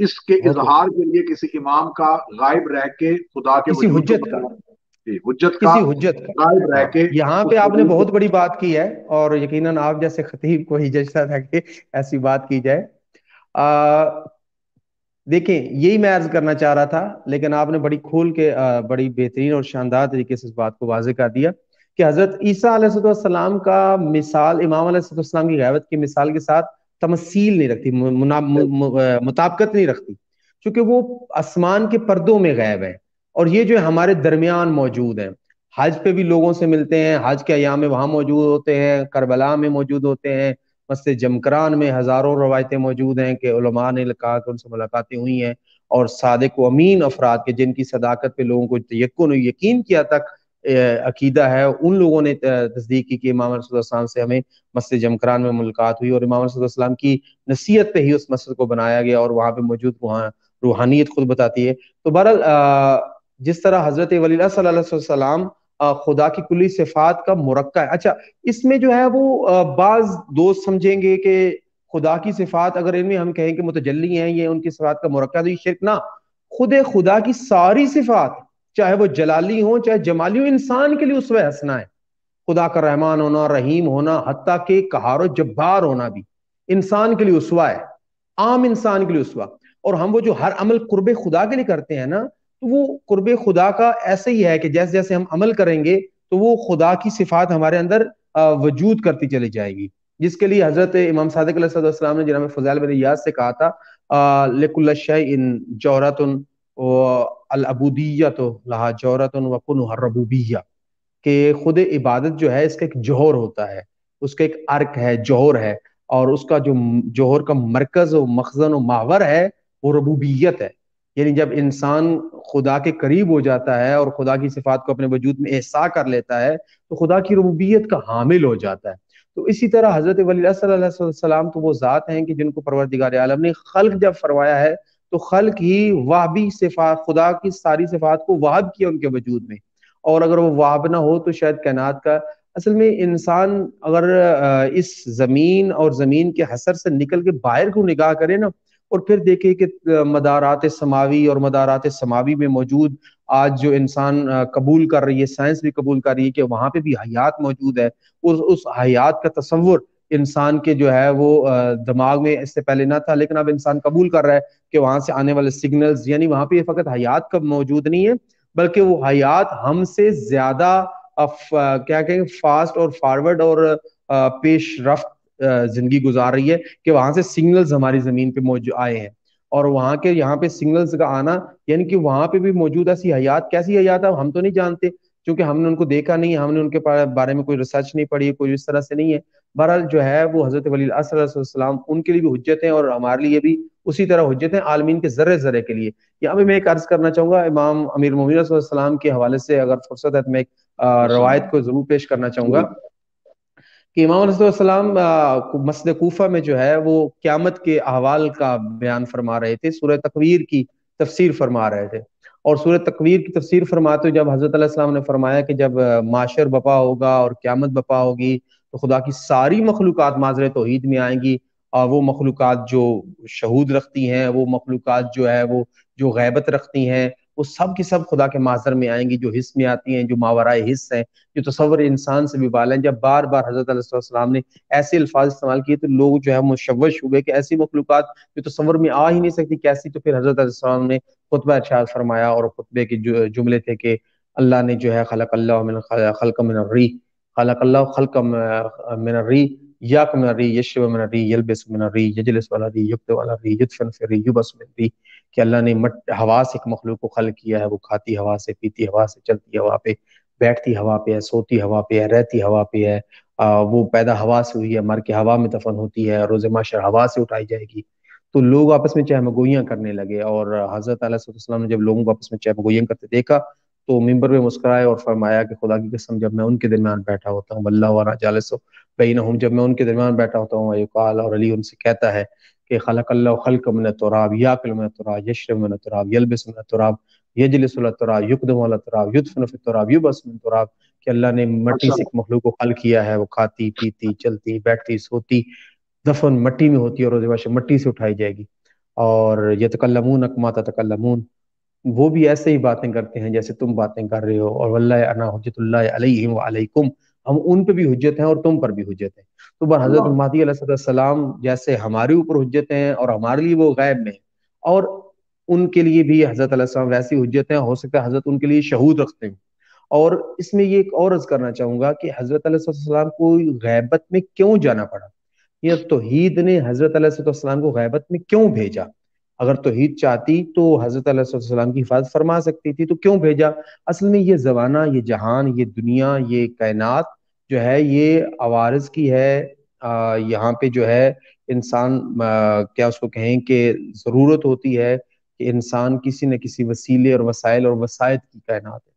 [SPEAKER 2] اس کے
[SPEAKER 1] بہت خوب.
[SPEAKER 2] اظہار کے لیے کسی امام کا غائب رہ کے خدا کے
[SPEAKER 1] کسی
[SPEAKER 2] وجود کو
[SPEAKER 1] حجت کا
[SPEAKER 2] بتانا، جی حجت کا
[SPEAKER 1] کسی حجت کا.
[SPEAKER 2] غائب رہ
[SPEAKER 1] ہاں،
[SPEAKER 2] کے
[SPEAKER 1] یہاں پہ
[SPEAKER 2] اس
[SPEAKER 1] آپ نے
[SPEAKER 2] وجود کو.
[SPEAKER 1] بہت بڑی بات کی ہے، اور یقیناً آپ جیسے خطیب کو ہی جچتا تھا کہ ایسی بات کی جائے. دیکھیں، یہی میں عرض کرنا چاہ رہا تھا، لیکن آپ نے بڑی کھول کے بڑی بہترین اور شاندار طریقے سے اس بات کو واضح کر دیا کہ حضرت عیسیٰ علیہ السلام کا مثال امام علیہ السلام کی غیبت کی مثال کے ساتھ تمثیل نہیں رکھتی، مطابقت نہیں رکھتی، چونکہ وہ آسمان کے پردوں میں غائب ہے، اور یہ جو ہمارے درمیان موجود ہیں. حج پہ بھی لوگوں سے ملتے ہیں، حج کے ایام میں وہاں موجود ہوتے ہیں، کربلا میں موجود ہوتے ہیں، مسجد جمکران میں ہزاروں روایتیں موجود ہیں کہ علماء نے کہا کہ ان سے ملاقاتیں ہوئی ہیں، اور صادق و امین افراد کے جن کی صداقت پہ لوگوں کو یقین کیا تک عقیدہ ہے، ان لوگوں نے تصدیق کی کہ امام علیہ السلام سے ہمیں مسجد جمکران میں ملاقات ہوئی، اور امام علیہ السلام کی نصیحت پہ ہی اس مسجد کو بنایا گیا، اور وہاں پہ موجود وہاں روحانیت خود بتاتی ہے. تو بہرحال جس طرح حضرت ولی اللہ صلی اللہ علیہ وسلم خدا کی کلی صفات کا مرکب ہے. اچھا، اس میں جو ہے وہ بعض دوست سمجھیں گے کہ خدا کی صفات اگر ان میں ہم کہیں کہ متجلی ہیں، یہ ان کی صفات کا مرکب ہے، یہ شرک نہ. خدا کی ساری صفات، چاہے وہ جلالی ہوں چاہے جمالی ہوں، انسان کے لیے اسوہ حسنہ ہے. خدا کا رحمان ہونا، رحیم ہونا، حتیٰ کہ قہار و جبار ہونا بھی انسان کے لیے اسوہ ہے، عام انسان کے لیے اسوہ. اور ہم وہ جو ہر عمل قرب خدا کے لیے کرتے ہیں نا، تو وہ قرب خدا کا ایسے ہی ہے کہ جیسے جیسے ہم عمل کریں گے تو وہ خدا کی صفات ہمارے اندر وجود کرتی چلی جائے گی، جس کے لیے حضرت امام صادق علیہ السلام نے جناب فضیل بن ایاض سے کہا تھا لِكُلِّ شَيْءٍ جَوْرَةٌ وَالْعُبُودِيَّةُ لَهَا جَوْرَةٌ وَكُنُهَا الرُّبُوبِيَّةُ، کہ خود عبادت جو ہے اس کا ایک جوہر ہوتا ہے، اس کا ایک ارک ہے، جوہر ہے، اور اس کا جو جوہر کا مرکز و مخزن و محور ہے وہ ربوبیت ہے. یعنی جب انسان خدا کے قریب ہو جاتا ہے اور خدا کی صفات کو اپنے وجود میں احسا کر لیتا ہے تو خدا کی ربوبیت کا حامل ہو جاتا ہے. تو اسی طرح حضرت ولی اللہ صلی اللہ علیہ وسلم تو وہ ذات ہیں کہ جن کو پروردگار عالم نے خلق جب فرمایا ہے تو خلق ہی وہابی صفات، خدا کی ساری صفات کو وہاب کیا ان کے وجود میں، اور اگر وہ وہاب نہ ہو تو شاید کائنات کا اصل میں انسان اگر اس زمین اور زمین کے حصر سے نکل کے باہر کو نگاہ کرے نا، اور پھر دیکھے کہ مدارات سماوی اور مدارات سماوی میں موجود آج جو انسان قبول کر رہی ہے، سائنس بھی قبول کر رہی ہے کہ وہاں پہ بھی حیات موجود ہے، اس حیات کا تصور انسان کے جو ہے وہ دماغ میں اس سے پہلے نہ تھا، لیکن اب انسان قبول کر رہا ہے کہ وہاں سے آنے والے سگنلز، یعنی وہاں پہ فقط حیات کا موجود نہیں ہے بلکہ وہ حیات ہم سے زیادہ کیا کہیں فاسٹ اور فارورڈ اور پیش رفت زندگی گزار رہی ہے، کہ وہاں سے سگنلز ہماری زمین پہ موجود آئے ہیں، اور وہاں کے یہاں پہ سگنلز کا آنا یعنی کہ وہاں پہ بھی موجود ایسی حیات، کیسی حیات ہے ہم تو نہیں جانتے کیونکہ ہم نے ان کو دیکھا نہیں، ہم نے ان کے بارے میں کوئی ریسرچ نہیں پڑھی، کوئی اس طرح سے نہیں ہے. بہرحال جو ہے وہ حضرت ولی اللہ صلی اللہ علیہ وسلم ان کے لیے بھی حجت ہیں، اور ہمارے لیے بھی اسی طرح حجت ہیں عالمین کے ذرے ذرے کے لیے. یہاں پہ میں ایک عرض کرنا چاہوں گا امام امیر المومنین صلی اللہ علیہ وسلم کے حوالے سے، اگر فرصت ہے تو میں ایک روایت کو ضرور پیش کرنا چاہوں گا کہ امام علیہ السلام مسجد کوفہ میں جو ہے وہ قیامت کے احوال کا بیان فرما رہے تھے، سورہ تکویر کی تفسیر فرما رہے تھے، اور سورہ تکویر کی تفسیر فرماتے ہوئے جب حضرت علیہ السلام نے فرمایا کہ جب معاشر بپا ہوگا اور قیامت بپا ہوگی تو خدا کی ساری مخلوقات معذر توحید میں آئیں گی، اور وہ مخلوقات جو شہود رکھتی ہیں، وہ مخلوقات جو ہے وہ جو غیبت رکھتی ہیں، وہ سب کی سب خدا کے معذر میں آئیں گی، جو حس میں آتی ہیں، جو ماورائے حس ہیں، جو تصور انسان سے بھی بالا ہیں. جب بار بار حضرت علیہ السلام نے ایسے الفاظ استعمال کیے تو لوگ جو ہے مشوش ہوئے کہ ایسی مخلوقات جو تصور میں آ ہی نہیں سکتی کیسی. تو پھر حضرت علیہ السلام نے خطبہ ارشاد فرمایا، اور خطبے کے جملے تھے کہ اللہ نے جو ہے خلق اللہ من خلق من الریح، خلق اللہ خلق من الریح، یاک من الریح، یشرب من الریح، یلبس من الریح، یجلس علی الریح، یکتب علی الریح، یدفن فی الریح، یبعث من الریح، کہ اللہ نے ہوا سے ایک مخلوق کو خلق کیا ہے، وہ کھاتی ہوا سے، پیتی ہوا سے، چلتی ہوا پہ، بیٹھتی ہوا پہ ہے، سوتی ہوا پہ ہے، رہتی ہوا پہ ہے، وہ پیدا ہوا سے ہوئی ہے، مر کے ہوا میں دفن ہوتی ہے، روز محشر ہوا سے اٹھائی جائے گی. تو لوگ آپس میں چہم گوئیاں کرنے لگے، اور حضرت علیہ السلام نے جب لوگوں کو آپس میں چہم گوئیاں کرتے دیکھا تو ممبر میں مسکرائے اور فرمایا کہ خدا کی قسم جب میں ان کے درمیان بیٹھا ہوتا ہوں، واللہ وانا جالس بینہم، جب میں ان کے درمیان بیٹھا ہوتا ہوں، یقال، اور علی ان سے کہتا ہے کہ خلق اللہ خلق من التراب، یاکل من التراب، یشرب من التراب، یلبس من التراب، یجلس علی التراب، یقدم علی التراب، یدفن فی التراب، یبعث من التراب، کہ اللہ نے مٹی سے ایک مخلوق کو خلق کیا ہے، وہ کھاتی پیتی چلتی بیٹھتی سوتی دفن مٹی میں ہوتی ہے، اور روز محشر مٹی سے اٹھائی جائے گی. اور یتکلمون کما تتکلمون، وہ بھی ایسے ہی باتیں کرتے ہیں جیسے تم باتیں کر رہے ہو، اور واللہ انا حجت اللہ علیہم وعلیکم، ہم ان پہ بھی حجت ہیں اور تم پر بھی حجت ہے۔ تو بر حضرت
[SPEAKER 2] اللہ
[SPEAKER 1] مہدی علیہ السلام جیسے ہمارے اوپر حجت ہیں اور ہمارے لیے وہ غیب میں ہیں، اور ان کے لیے بھی حضرت علیہ السلام ویسی حجت ہیں، ہو سکتا ہے حضرت ان کے لیے شہود رکھتے ہیں۔ اور اس میں یہ ایک اور عرض کرنا چاہوں گا کہ حضرت علیہ السلام کو غیبت میں کیوں جانا پڑا، یہ توحید نے حضرت علیہ السلام کو غیبت میں کیوں بھیجا؟ اگر توحید چاہتی تو حضرت علیہ السلام کی حفاظت فرما سکتی تھی، تو کیوں بھیجا؟ اصل میں یہ زمانہ، یہ جہان، یہ دنیا، یہ کائنات جو ہے یہ عوارض کی ہے۔ یہاں پہ جو ہے انسان کیا اس کو کہیں کہ ضرورت ہوتی ہے کہ انسان کسی نہ کسی وسیلے اور وسائل اور وسائط کی کائنات ہے۔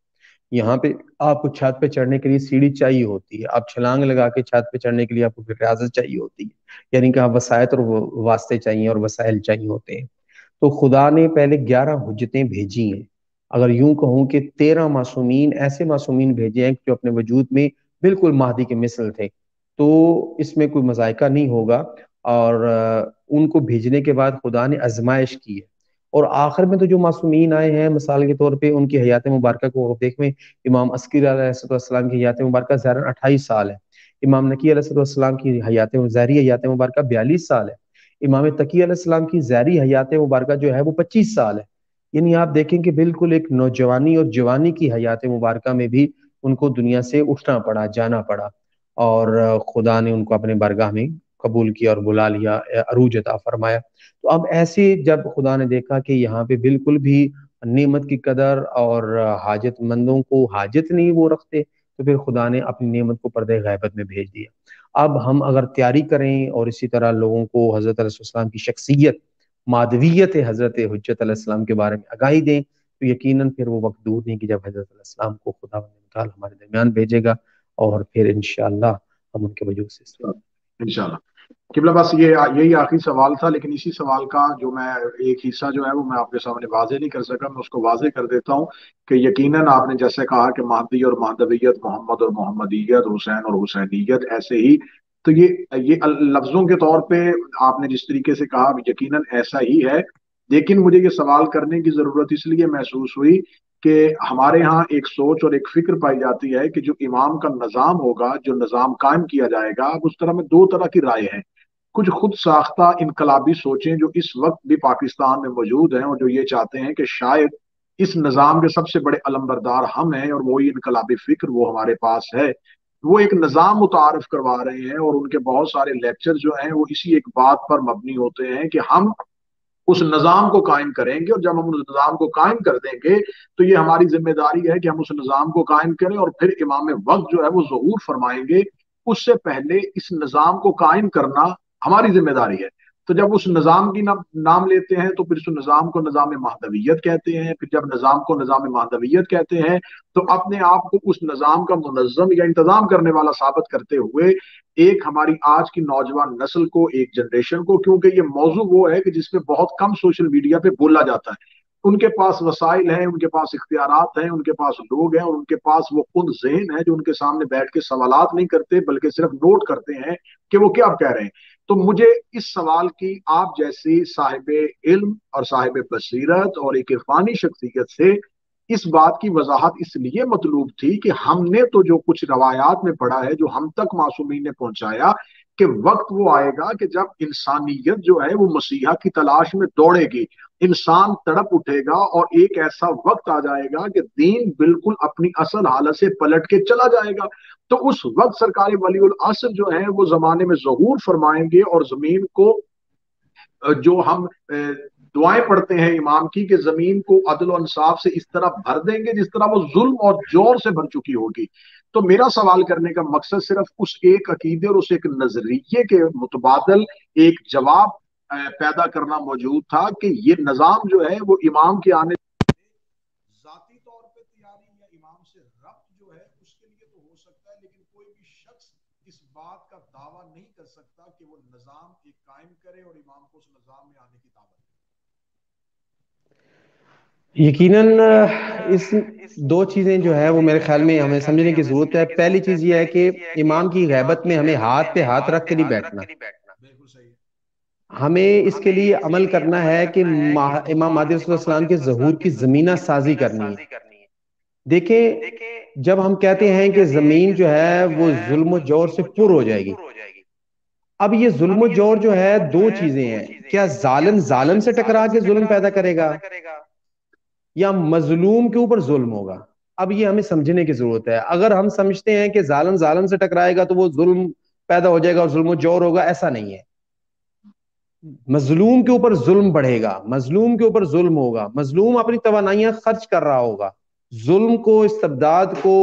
[SPEAKER 1] یہاں پہ آپ کو چھت پہ چڑھنے کے لیے سیڑھی چاہیے ہوتی ہے، آپ چھلانگ لگا کے چھت پہ چڑھنے کے لیے آپ کو ریاضت چاہیے ہوتی ہے، یعنی کہ آپ وسائط اور واسطے چاہیے اور وسائل چاہیے ہوتے ہیں۔ تو خدا نے پہلے 11 حجتیں بھیجی ہیں، اگر یوں کہوں کہ 13 معصومین، ایسے معصومین بھیجے ہیں جو اپنے وجود میں بالکل مہدی کے مثل تھے، تو اس میں کوئی مذائقہ نہیں ہوگا۔ اور ان کو بھیجنے کے بعد خدا نے آزمائش کی ہے، اور آخر میں تو جو معصومین آئے ہیں مثال کے طور پہ ان کی حیات مبارکہ کو دیکھیں، امام عسکری علیہ السلام کی حیات مبارکہ ظاہراً 28 سال ہے، امام نقی علیہ السلام کی ظاہری حیات مبارکہ 42 سال ہے، امام تقی علیہ السلام کی ظاہری حیات مبارکہ جو ہے وہ 25 سال ہے۔ یعنی آپ دیکھیں کہ بالکل ایک نوجوانی اور جوانی کی حیات مبارکہ میں بھی ان کو دنیا سے اٹھنا پڑا، جانا پڑا، اور خدا نے ان کو اپنے بارگاہ میں قبول کیا اور بلا لیا، عروج عطا فرمایا۔ تو اب ایسے جب خدا نے دیکھا کہ یہاں پہ بالکل بھی نعمت کی قدر اور حاجت مندوں کو حاجت نہیں وہ رکھتے، تو پھر خدا نے اپنی نعمت کو پردہ غیبت میں بھیج دیا۔ اب ہم اگر تیاری کریں اور اسی طرح لوگوں کو حضرت علیہ السلام کی شخصیت، مادویت حضرت حجت علیہ السلام کے بارے میں آگاہی دیں، تو یقیناً پھر وہ وقت دور نہیں کہ جب حضرت علیہ السلام کو خدا تعالیٰ ہمارے درمیان بھیجے گا، اور پھر انشاءاللہ ہم ان کے وجود سے استفادہ۔
[SPEAKER 2] انشاءاللہ قبلہ، بس یہی آخری سوال تھا، لیکن اسی سوال کا جو میں ایک حصہ جو ہے وہ میں آپ کے سامنے واضح نہیں کر سکا، میں اس کو واضح کر دیتا ہوں کہ یقیناً آپ نے جیسے کہا کہ مہدی اور مہدویت، محمد اور محمدیت، حسین اور حسینیت، ایسے ہی تو یہ لفظوں کے طور پہ آپ نے جس طریقے سے کہا یقیناً ایسا ہی ہے، لیکن مجھے یہ سوال کرنے کی ضرورت اس لیے محسوس ہوئی کہ ہمارے ہاں ایک سوچ اور ایک فکر پائی جاتی ہے کہ جو امام کا نظام ہوگا، جو نظام قائم کیا جائے گا، اب اس طرح میں دو طرح کی رائے ہیں۔ کچھ خود ساختہ انقلابی سوچیں جو اس وقت بھی پاکستان میں موجود ہیں، اور جو یہ چاہتے ہیں کہ شاید اس نظام کے سب سے بڑے علمبردار ہم ہیں، اور وہی انقلابی فکر وہ ہمارے پاس ہے، وہ ایک نظام متعارف کروا رہے ہیں، اور ان کے بہت سارے لیکچر جو ہیں وہ اسی ایک بات پر مبنی ہوتے ہیں کہ ہم اس نظام کو قائم کریں گے، اور جب ہم اس نظام کو قائم کر دیں گے تو یہ ہماری ذمہ داری ہے کہ ہم اس نظام کو قائم کریں، اور پھر امام وقت جو ہے وہ ظہور فرمائیں گے۔ اس سے پہلے اس نظام کو قائم کرنا ہماری ذمہ داری ہے۔ تو جب اس نظام کی نام لیتے ہیں تو پھر اس نظام کو نظام مہدویت کہتے ہیں، پھر جب نظام کو نظام مہدویت کہتے ہیں تو اپنے آپ کو اس نظام کا منظم یا انتظام کرنے والا ثابت کرتے ہوئے ایک ہماری آج کی نوجوان نسل کو، ایک جنریشن کو، کیونکہ یہ موضوع وہ ہے کہ جس پہ بہت کم سوشل میڈیا پہ بولا جاتا ہے، ان کے پاس وسائل ہیں، ان کے پاس اختیارات ہیں، ان کے پاس لوگ ہیں، اور ان کے پاس وہ خود ذہن ہے جو ان کے سامنے بیٹھ کے سوالات نہیں کرتے بلکہ صرف نوٹ کرتے ہیں کہ وہ کیا کہہ رہے ہیں۔ تو مجھے اس سوال کی آپ جیسی صاحب علم اور صاحب بصیرت اور ایک عرفانی شخصیت سے اس بات کی وضاحت اس لیے مطلوب تھی کہ ہم نے تو جو کچھ روایات میں پڑھا ہے، جو ہم تک معصومین نے پہنچایا، کہ وقت وہ آئے گا کہ جب انسانیت جو ہے وہ مسیحا کی تلاش میں دوڑے گی، انسان تڑپ اٹھے گا، اور ایک ایسا وقت آ جائے گا کہ دین بالکل اپنی اصل حالت سے پلٹ کے چلا جائے گا۔ تو اس وقت سرکار ولی العصر جو ہے وہ زمانے میں ظہور فرمائیں گے، اور زمین کو جو ہم دعائیں پڑھتے ہیں امام کی کہ زمین کو عدل و انصاف سے اس طرح بھر دیں گے جس طرح وہ ظلم اور جور سے بھر چکی ہوگی۔ تو میرا سوال کرنے کا مقصد صرف اس ایک عقیدے اور اس ایک نظریے کے متبادل ایک جواب پیدا کرنا موجود تھا کہ یہ نظام جو ہے وہ امام کے آنے ذاتی طور پہ تیاری یا امام سے ربط جو ہے اس کے لیے تو ہو سکتا ہے، لیکن کوئی بھی شخص اس بات کا دعویٰ نہیں کر سکتا کہ وہ نظام ایک قائم کرے اور امام کو اس نظام میں آنے کی دعوت دے۔
[SPEAKER 1] یقیناً اس دو چیزیں جو ہے وہ میرے خیال میں ہمیں سمجھنے کی ضرورت ہے۔ پہلی چیز یہ ہے کہ امام کی غیبت میں ہمیں ہاتھ پہ ہاتھ رکھ کے نہیں بیٹھنا،
[SPEAKER 2] بالکل صحیح ہے۔
[SPEAKER 1] ہمیں اس کے لیے عمل کرنا ہے کہ امام مہدی صلی اللہ علیہ وسلم کے ظہور کی زمینہ سازی کرنی ہے۔ دیکھیں، جب ہم کہتے ہیں کہ زمین جو ہے وہ ظلم و جور سے پر ہو جائے گی، اب یہ ظلم و جور جو ہے دو چیزیں ہیں، کیا ظالم ظالم سے ٹکرا کے ظلم پیدا کرے گا یا مظلوم کے اوپر ظلم ہوگا؟ اب یہ ہمیں سمجھنے کی ضرورت ہے۔ اگر ہم سمجھتے ہیں کہ ظالم ظالم سے ٹکرائے گا تو وہ ظلم پیدا ہو جائے گا اور ظلم و جور ہوگا، ایسا نہیں ہے۔ مظلوم کے اوپر ظلم بڑھے گا، مظلوم کے اوپر ظلم ہوگا، مظلوم اپنی توانائیاں خرچ کر رہا ہوگا ظلم کو، استبداد کو،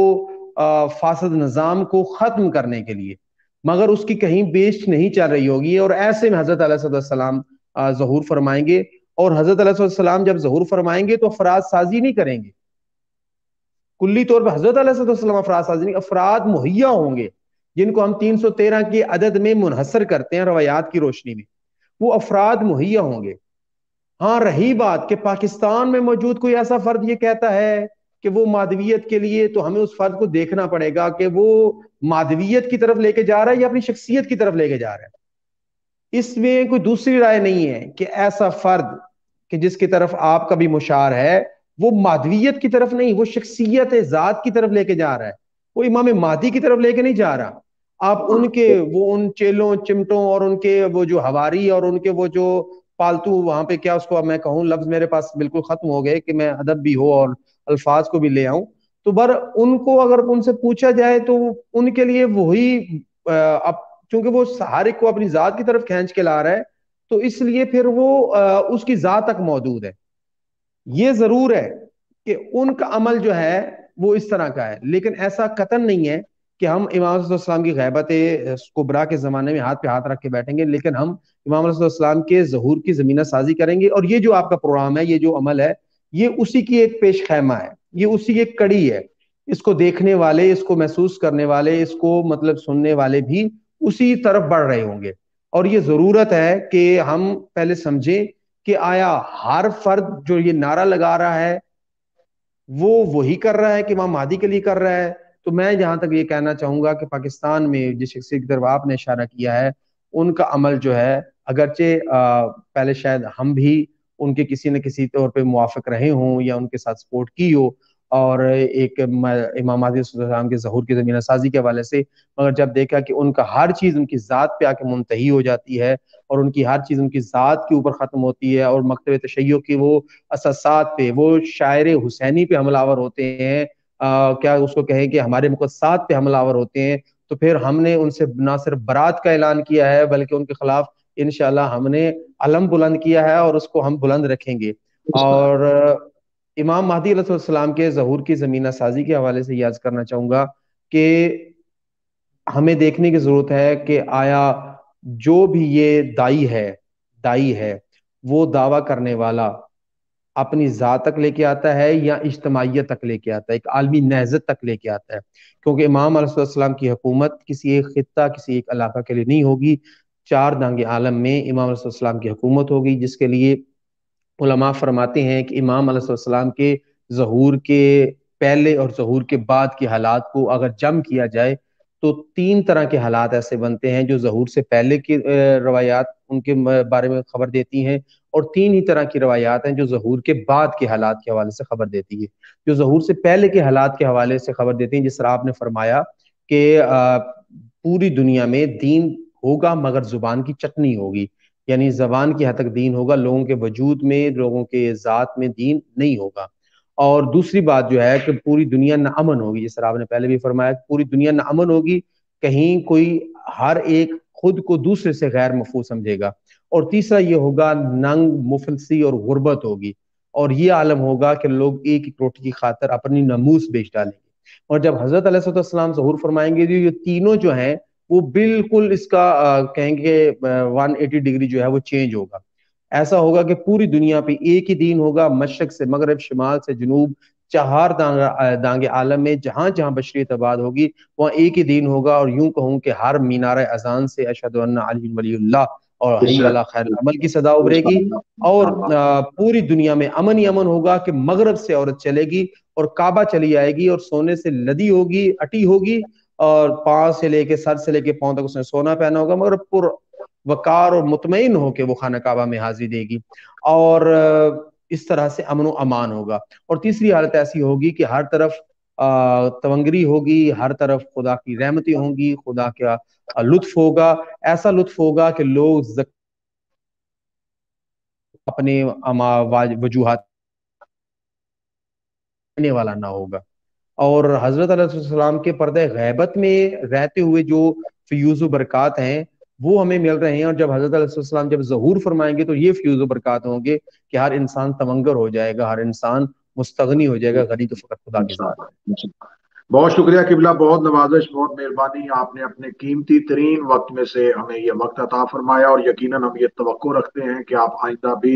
[SPEAKER 1] فاسد نظام کو ختم کرنے کے لیے، مگر اس کی کہیں بیچ نہیں چل رہی ہوگی، اور ایسے میں حضرت علیہ السلام ظہور فرمائیں گے۔ اور حضرت علیہ السلام جب ظہور فرمائیں گے تو افراد سازی نہیں کریں گے، کلی طور پہ حضرت علیہ السلام افراد سازی نہیں، افراد مہیا ہوں گے جن کو ہم 313 کے عدد میں منحصر کرتے ہیں روایات کی روشنی میں، وہ افراد مہیا ہوں گے۔ ہاں، رہی بات کہ پاکستان میں موجود کوئی ایسا فرد یہ کہتا ہے کہ وہ مادویت کے لیے، تو ہمیں اس فرد کو دیکھنا پڑے گا کہ وہ مادویت کی طرف لے کے جا رہا ہے یا اپنی شخصیت کی طرف لے کے جا رہا ہے۔ اس میں کوئی دوسری رائے نہیں ہے کہ ایسا فرد کہ جس کی طرف آپ کا بھی مشار ہے، وہ مادویت کی طرف نہیں، وہ شخصیت ذات کی طرف لے کے جا رہا ہے، وہ امام مہدی کی طرف لے کے نہیں جا رہا۔ آپ ان کے وہ ان چیلوں چمٹوں اور ان کے وہ جو ہواری اور ان کے وہ جو پالتو وہاں پہ، کیا اس کو میں کہوں، لفظ میرے پاس بالکل ختم ہو گئے کہ میں ادب بھی ہو اور الفاظ کو بھی لے آؤں، تو ان کو اگر ان سے پوچھا جائے تو ان کے لیے وہی، اب چونکہ وہ ہر ایک کو اپنی ذات کی طرف کھینچ کے لا رہا ہے، تو اس لیے پھر وہ اس کی ذات تک موجود ہے۔ یہ ضرور ہے کہ ان کا عمل جو ہے وہ اس طرح کا ہے، لیکن ایسا قطعاً نہیں ہے کہ ہم امام صلی اللہ علیہ وسلم کی غیبت کبریٰ کے زمانے میں ہاتھ پہ ہاتھ رکھ کے بیٹھیں گے، لیکن ہم امام صلی اللہ علیہ وسلم کے ظہور کی زمینہ سازی کریں گے۔ اور یہ جو آپ کا پروگرام ہے، یہ جو عمل ہے، یہ اسی کی ایک پیش خیمہ ہے، یہ اسی کی ایک کڑی ہے۔ اس کو دیکھنے والے، اس کو محسوس کرنے والے، اس کو مطلب سننے والے بھی اسی طرف بڑھ رہے ہوں گے۔ اور یہ ضرورت ہے کہ ہم پہلے سمجھیں کہ آیا ہر فرد جو یہ نعرہ لگا رہا ہے وہ وہی کر رہا ہے کہ امام مہدی کے لیے کر رہا ہے؟ تو میں جہاں تک یہ کہنا چاہوں گا کہ پاکستان میں جس شخصیت کی طرف آپ نے اشارہ کیا ہے، ان کا عمل جو ہے، اگرچہ پہلے شاید ہم بھی ان کے کسی نہ کسی طور پہ موافق رہے ہوں یا ان کے ساتھ سپورٹ کی ہو، اور ایک امام مہدی صلی اللہ علیہ وسلم کے ظہور کی زمینہ سازی کے حوالے سے، مگر جب دیکھا کہ ان کا ہر چیز ان کی ذات پہ آ کے منتہی ہو جاتی ہے، اور ان کی ہر چیز ان کی ذات کے اوپر ختم ہوتی ہے، اور مکتب تشیع کی وہ اساسات پہ، وہ شاعر حسینی پہ حملہ آور ہوتے ہیں، کیا اس کو کہیں کہ ہمارے مقدسات پہ حملہ آور ہوتے ہیں، تو پھر ہم نے ان سے نہ صرف برات کا اعلان کیا ہے بلکہ ان کے خلاف انشاءاللہ ہم نے علم بلند کیا ہے، اور اس کو ہم بلند رکھیں گے۔ اور امام مہدی علیہ السلام کے ظہور کی زمینہ سازی کے حوالے سے یہ عرض کرنا چاہوں گا کہ ہمیں دیکھنے کی ضرورت ہے کہ آیا جو بھی یہ دائی ہے وہ دعویٰ کرنے والا اپنی ذات تک لے کے آتا ہے یا اجتماعیت تک لے کے آتا ہے، ایک عالمی نہضت تک لے کے آتا ہے؟ کیونکہ امام علیہ السلام کی حکومت کسی ایک خطہ، کسی ایک علاقہ کے لیے نہیں ہوگی، 4 دانگ عالم میں امام علیہ السلام کی حکومت ہوگی، جس کے لیے علماء فرماتے ہیں کہ امام علیہ السلام کے ظہور کے پہلے اور ظہور کے بعد کے حالات کو اگر جمع کیا جائے تو 3 طرح کے حالات ایسے بنتے ہیں جو ظہور سے پہلے کی روایات ان کے بارے میں خبر دیتی ہیں، اور 3 ہی طرح کی روایات ہیں جو ظہور کے بعد کے حالات کے حوالے سے خبر دیتی ہے۔ جو ظہور سے پہلے کے حالات کے حوالے سے خبر دیتی ہیں، جس طرح آپ نے فرمایا کہ پوری دنیا میں دین ہوگا مگر زبان کی چٹنی ہوگی، یعنی زبان کی حد تک دین ہوگا، لوگوں کے وجود میں، لوگوں کے ذات میں دین نہیں ہوگا۔ اور دوسری بات جو ہے کہ پوری دنیا نہ امن ہوگی، جس طرح آپ نے پہلے بھی فرمایا، پوری دنیا نہ امن ہوگی، کہیں کوئی ہر ایک خود کو دوسرے سے غیر مفہوم سمجھے گا۔ اور تیسرا یہ ہوگا ننگ، مفلسی اور غربت ہوگی، اور یہ عالم ہوگا کہ لوگ ایک ایک روٹی کی خاطر اپنی ناموس بیچ ڈالیں گے۔ اور جب حضرت علیہ السلام ظہور فرمائیں گے، یہ تینوں جو ہیں وہ بالکل اس کا کہیں گے 180 ڈگری جو ہے وہ چینج ہوگا۔ ایسا ہوگا کہ پوری دنیا پہ ایک ہی دین ہوگا، مشرق سے مغرب، شمال سے جنوب، 4 دانگ عالم میں جہاں جہاں بشریت آباد ہوگی وہاں ایک ہی دین ہوگا۔ اور یوں کہوں کہ ہر مینار اذان سے اشہد ان علی ولی اللہ اور حی علی خیر العمل کی صدا ابھرے گی، اور پوری دنیا میں امن ہی امن ہوگا کہ مغرب سے عورت چلے گی اور کعبہ چلی آئے گی، اور سونے سے لدی ہوگی، اٹی ہوگی، اور پاؤں سے لے کے سر سے لے کے پاؤں تک اس نے سونا پہنا ہوگا، مگر وقار اور مطمئن ہو کے وہ خانہ کعبہ میں حاضری دے گی، اور اس طرح سے امن و امان ہوگا۔ اور تیسری حالت ایسی ہوگی کہ ہر طرف تونگری ہوگی، ہر طرف خدا کی رحمتیں ہوں گی، خدا کا لطف ہوگا، ایسا لطف ہوگا کہ لوگ اپنے وجوہات دینے والا نہ ہوگا۔ اور حضرت علیہ السلام کے پردہ غیبت میں رہتے ہوئے جو فیوز و برکات ہیں وہ ہمیں مل رہے ہیں، اور جب حضرت علیہ السلام جب ظہور فرمائیں گے تو یہ فیوز و برکات ہوں گے کہ ہر انسان تمنگر ہو جائے گا، ہر انسان مستغنی ہو جائے گا، غنی تو فقط خدا کی ذات ہے۔
[SPEAKER 2] انشاءاللہ۔ بہت شکریہ قبلہ، بہت نوازش، بہت مہربانی، آپ نے اپنے قیمتی ترین وقت میں سے ہمیں یہ وقت عطا فرمایا، اور یقیناً ہم یہ توقع رکھتے ہیں کہ آپ آئندہ بھی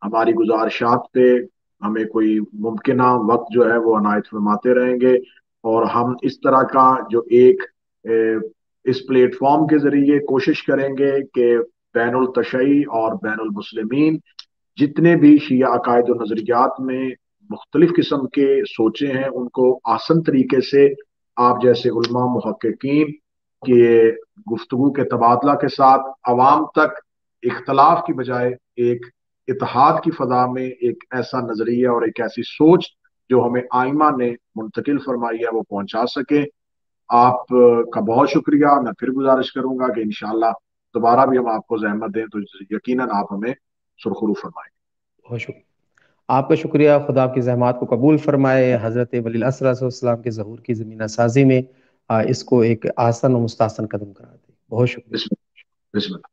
[SPEAKER 2] ہماری گزارشات پہ ہمیں کوئی ممکنہ وقت جو ہے وہ عنایت فرماتے رہیں گے، اور ہم اس طرح کا جو ایک اس پلیٹ فارم کے ذریعے کوشش کریں گے کہ بین التشیع اور بین المسلمین جتنے بھی شیعہ عقائد و نظریات میں مختلف قسم کے سوچے ہیں ان کو آسن طریقے سے آپ جیسے علماء محققین کے گفتگو کے تبادلہ کے ساتھ عوام تک اختلاف کی بجائے ایک اتحاد کی فضا میں ایک ایسا نظریہ اور ایک ایسی سوچ جو ہمیں آئمہ نے منتقل فرمائی ہے وہ پہنچا سکے۔ آپ کا بہت شکریہ۔ میں پھر گزارش کروں گا کہ انشاءاللہ دوبارہ بھی ہم آپ کو زحمت دیں تو یقیناً آپ ہمیں سرخرو فرمائیں۔
[SPEAKER 1] بہت شکریہ، آپ کا شکریہ، خدا آپ کی زحمات کو قبول فرمائے، حضرت ولی الاسرا صلی اللہ علیہ وسلم کے ظہور کی زمینہ سازی میں اس کو ایک آسن و مستحسن قدم قرار دے۔ بہت شکریہ۔
[SPEAKER 2] بسم اللہ۔